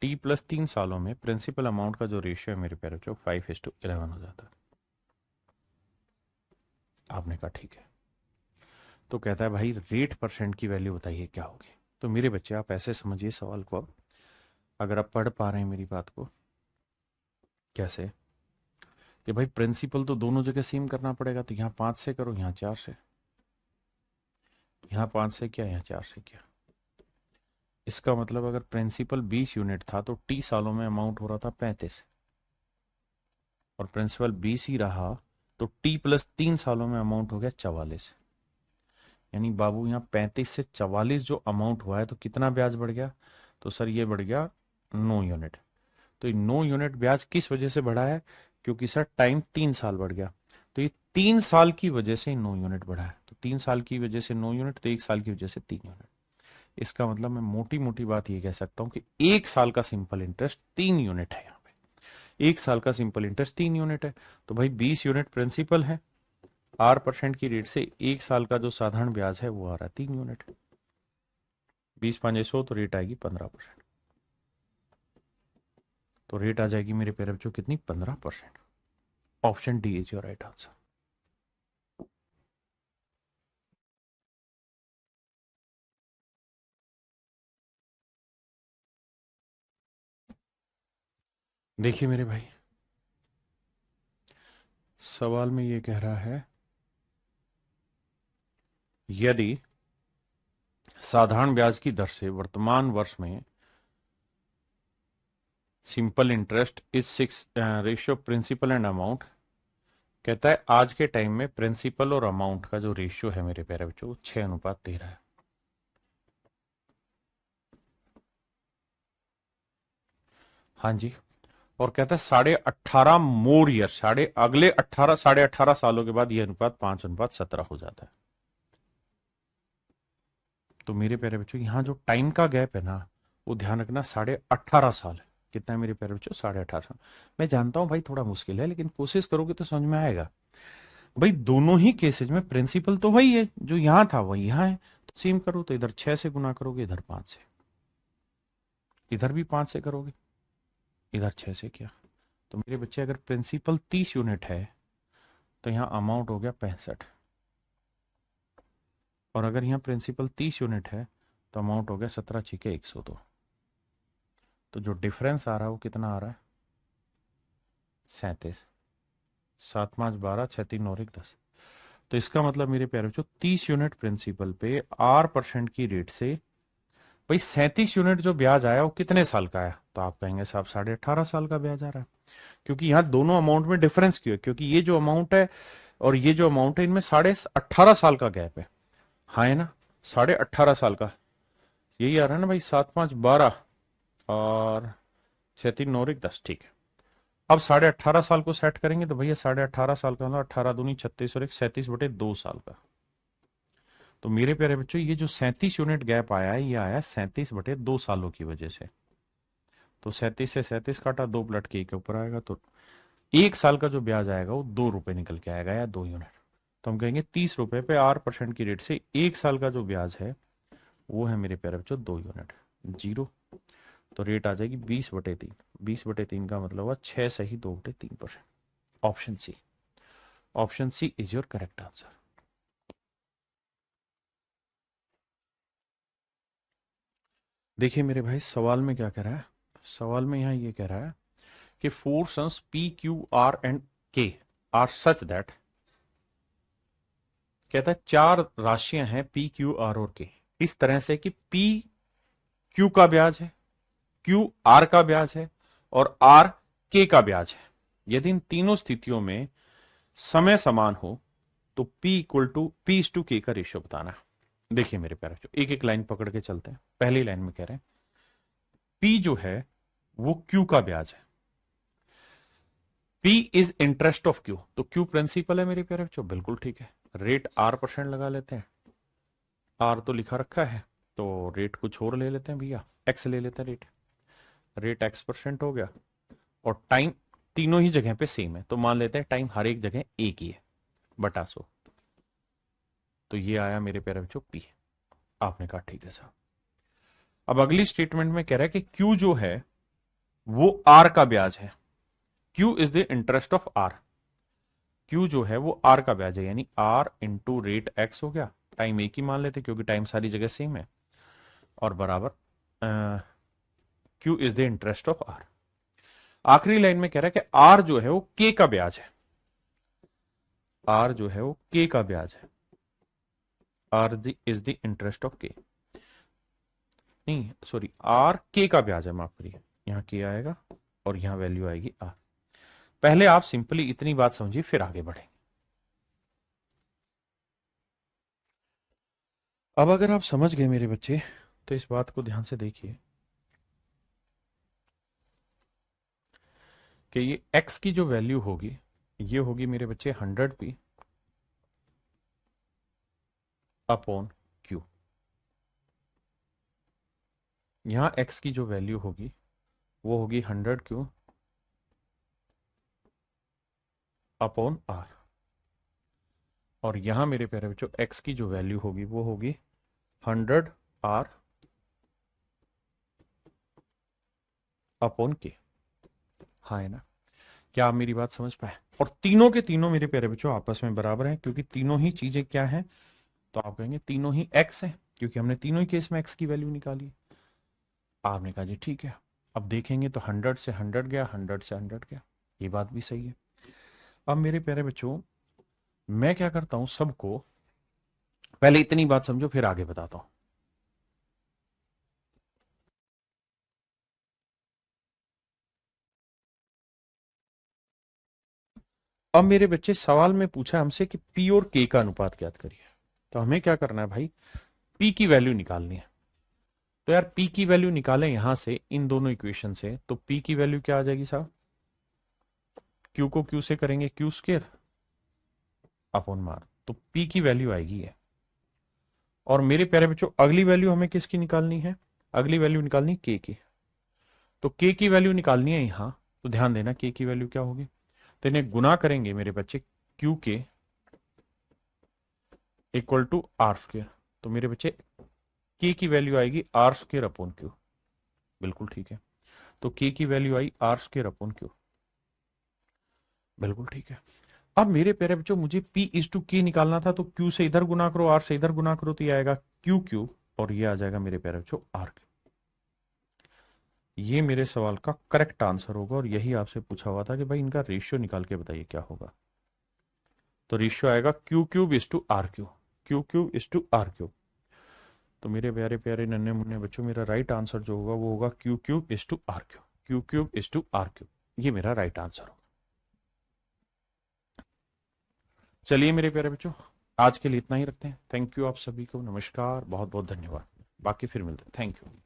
T+3 सालों में प्रिंसिपल अमाउंट का जो रेशियो है मेरे प्यारे बच्चों 5:11 हो जाता है। आपने कहा ठीक है। तो कहता है भाई रेट परसेंट की वैल्यू बताइए क्या होगी। तो मेरे बच्चे आप ऐसे समझिए सवाल को, अब अगर आप पढ़ पा रहे हैं मेरी बात को, कैसे कि भाई प्रिंसिपल तो दोनों जगह सेम करना पड़ेगा, तो यहां 5 से करो, यहां 4 से, यहां 5 से किया, यहां 4 से किया। इसका मतलब अगर प्रिंसिपल 20 यूनिट था तो टी सालों में अमाउंट हो रहा था 35, और प्रिंसिपल 20 ही रहा तो T+3 सालों में अमाउंट हो गया 44। यानी बाबू यहाँ 35 से 44 जो अमाउंट हुआ है, तो कितना ब्याज बढ़ गया? तो सर ये बढ़ गया 9 यूनिट। तो ये 9 यूनिट ब्याज किस वजह से बढ़ा है? क्योंकि सर टाइम 3 साल बढ़ गया, तो ये 3 साल की वजह से 9 यूनिट बढ़ा है। तो 3 साल की वजह से 9 यूनिट, तो 1 साल की वजह से 3 यूनिट। इसका मतलब मैं मोटी मोटी बात ये कह सकता हूं कि 1 साल का सिंपल इंटरेस्ट 3 यूनिट है। यहाँ पे 1 साल का सिंपल इंटरेस्ट 3 यूनिट है। तो भाई 20 यूनिट प्रिंसिपल है, R% की रेट से 1 साल का जो साधारण ब्याज है वो आ रहा है 3 यूनिट। 20×5=100, तो रेट आएगी 15%। तो रेट आ जाएगी मेरे प्यारे बच्चों कितनी? 15%। Option D is your right answer. देखिए मेरे भाई, सवाल में ये कह रहा है यदि साधारण ब्याज की दर से वर्तमान वर्ष में simple interest is 6 ratio principal and amount कहता है आज के टाइम में प्रिंसिपल और अमाउंट का जो रेशियो है मेरे प्यारे बच्चों, वो 6:13 है। हाँ जी। और कहता है 18.5 मोर ईयर, अगले 18.5 सालों के बाद ये अनुपात 5:17 हो जाता है। तो मेरे प्यारे बच्चों यहाँ जो टाइम का गैप है ना, वो ध्यान रखना 18.5 साल है। कितना है मेरे प्यारे बच्चों? 18.5 साल। मैं जानता हूँ भाई थोड़ा मुश्किल है, लेकिन कोशिश करोगे तो समझ में आएगा। भाई दोनों ही केसेज में प्रिंसिपल तो वही है, जो यहां था वही यहां है। तो सेम करो, तो इधर 6 से गुना करोगे, इधर 5 से, इधर भी 5 से करोगे, इधर 6 से किया। तो मेरे बच्चे अगर प्रिंसिपल 30 यूनिट है तो यहाँ अमाउंट हो गया 65। और अगर यहाँ प्रिंसिपल 30 यूनिट है तो अमाउंट हो गया 17×102। तो जो डिफरेंस आ रहा है वो कितना आ रहा है? 37। 7×5 = 12, 6×3 = 9 = 10। तो इसका मतलब मेरे प्यारे बच्चों 30 यूनिट प्रिंसिपल पे 8% की रेट से भाई 37 यूनिट जो ब्याज आया वो कितने साल का आया? तो आप कहेंगे साहब 18.5 साल का ब्याज आ रहा है। क्योंकि यहाँ दोनों अमाउंट में डिफरेंस क्यों है? क्योंकि ये जो अमाउंट है और ये जो अमाउंट है, इनमें 18.5 साल का गैप है। हाँ है ना? 18.5 साल का। यही आ रहा है ना भाई, 7×5 = 12 और 6×3 = 9 = 10। ठीक है। अब 18.5 साल को सेट करेंगे तो भैया 18.5 साल का मतलब 18×2 = 36 और 37/2 साल का। तो मेरे प्यारे बच्चों ये जो 37 यूनिट गैप आया है, ये आया 37/2 सालों की वजह से। तो 37 से 37 काटा, 2 पलट के एक ऊपर आएगा, तो 1 साल का जो ब्याज आएगा वो 2 रुपए निकल के आएगा, या 2 यूनिट। तो हम कहेंगे 30 रुपए पे 8% की रेट से 1 साल का जो ब्याज है वो है मेरे प्यारे बच्चों 2 यूनिट। जीरो। तो रेट आ जाएगी 20/3। 20/3 का मतलब हुआ 6 सही 2/3%। Option C. Option C is your correct answer. देखिए मेरे भाई सवाल में क्या कह रहा है। सवाल में यहाँ ये कह रहा है कि four sons P Q R and K R such that, कहता है 4 राशियां हैं पी क्यू आर और के, इस तरह से कि पी क्यू का ब्याज है, क्यू आर का ब्याज है और आर के का ब्याज है। यदि इन तीनों स्थितियों में समय समान हो तो P इक्वल टू P/K का रेशियो बताना है। देखिए मेरे प्यारे बच्चों, एक एक लाइन पकड़ के चलते हैं। पहली लाइन में कह रहे हैं P जो है वो Q का ब्याज है। P is interest of Q, तो Q प्रिंसिपल है मेरे प्यारे बच्चों, बिल्कुल ठीक है। रेट R% लगा लेते हैं, R तो लिखा रखा है, तो रेट कुछ और ले लेते हैं भैया, X ले लेते हैं रेट। रेट X% हो गया। और टाइम तीनों ही जगह पे सेम है, तो मान लेते हैं टाइम हर एक जगह एक ही है, बटा 100। तो ये आया मेरे प्यारे बच्चों P। आपने कहा ठीक है साहब। अब अगली स्टेटमेंट में कह रहा है कि Q जो है वो R का ब्याज है। Q is the interest of R। Q जो है वो R का ब्याज है, यानी R इंटू रेट X हो गया। टाइम एक ही मान लेते क्योंकि टाइम सारी जगह सेम है, और बराबर Q is the interest of R। आखिरी लाइन में कह रहा है कि R जो है वो K का ब्याज है। R जो है वो K का ब्याज है। R is the interest of K, नहीं सॉरी, R K का ब्याज है, माफ करिए। यहाँ K आएगा और यहाँ वैल्यू आएगी R। पहले आप सिंपली इतनी बात समझिए, फिर आगे बढ़ें। अब अगर आप समझ गए मेरे बच्चे तो इस बात को ध्यान से देखिए कि ये x की जो वैल्यू होगी ये होगी मेरे बच्चे 100p अपॉन q। यहां x की जो वैल्यू होगी वो होगी 100q अपॉन r। और यहां मेरे प्यारे बच्चों x की जो वैल्यू होगी वो होगी 100r अपॉन k। हाँ है ना? क्या आप मेरी बात समझ पाए? और तीनों के तीनों मेरे प्यारे बच्चों आपस में बराबर हैं, क्योंकि तीनों ही चीजें क्या हैं? तो आप कहेंगे तीनों ही x हैं, क्योंकि हमने तीनों ही केस में x की वैल्यू निकाली। आपने कहा जी ठीक है। अब देखेंगे तो 100 से 100 गया, 100 से 100 गया, ये बात भी सही है। अब मेरे प्यारे बच्चों मैं क्या करता हूं, सबको पहले इतनी बात समझो फिर आगे बताता हूं। अब मेरे बच्चे सवाल में पूछा हमसे कि पी और के का अनुपात ज्ञात करिए। तो हमें क्या करना है भाई, पी की वैल्यू निकालनी है। तो यार पी की वैल्यू निकालें यहां से इन दोनों इक्वेशन से, तो पी की वैल्यू क्या आ जाएगी साहब, क्यू को क्यू से करेंगे क्यू स्क्वायर अपॉन मार, तो पी की वैल्यू आएगी है। और मेरे प्यारे बच्चों अगली वैल्यू हमें किसकी निकालनी है, अगली वैल्यू निकालनी के की। तो के की वैल्यू निकालनी है यहां, तो ध्यान देना के की वैल्यू क्या होगी, तो इन्हें गुना करेंगे मेरे बच्चे, क्यू के इक्वल टू आर स्क्वेयर। तो मेरे बच्चे के की वैल्यू आएगी आर स्क्वेयर अपॉन क्यू, बिल्कुल ठीक है। तो के की value I R square upon Q, बिल्कुल ठीक है। अब मेरे प्यारे बच्चों मुझे P इज टू के निकालना था, तो Q से इधर गुना करो, R से इधर गुना करो, तो ये आएगा क्यू क्यू, और ये आ जाएगा मेरे प्यारे बच्चों R क्यू। ये मेरे सवाल का करेक्ट आंसर होगा, और यही आपसे पूछा हुआ था कि भाई इनका रेशियो निकाल के बताइए क्या होगा। तो रेशियो आएगा Q cube is to R Q, Q cube is to R Q. तो मेरे प्यारे प्यारे नन्हे मुन्ने बच्चों मेरा राइट आंसर जो होगा वो होगा Q cube is to R Q, Q cube is to R Q, ये मेरा राइट आंसर होगा। चलिए मेरे प्यारे बच्चों आज के लिए इतना ही रखते हैं। थैंक यू आप सभी को, नमस्कार, बहुत बहुत धन्यवाद। बाकी फिर मिलते हैं, थैंक यू।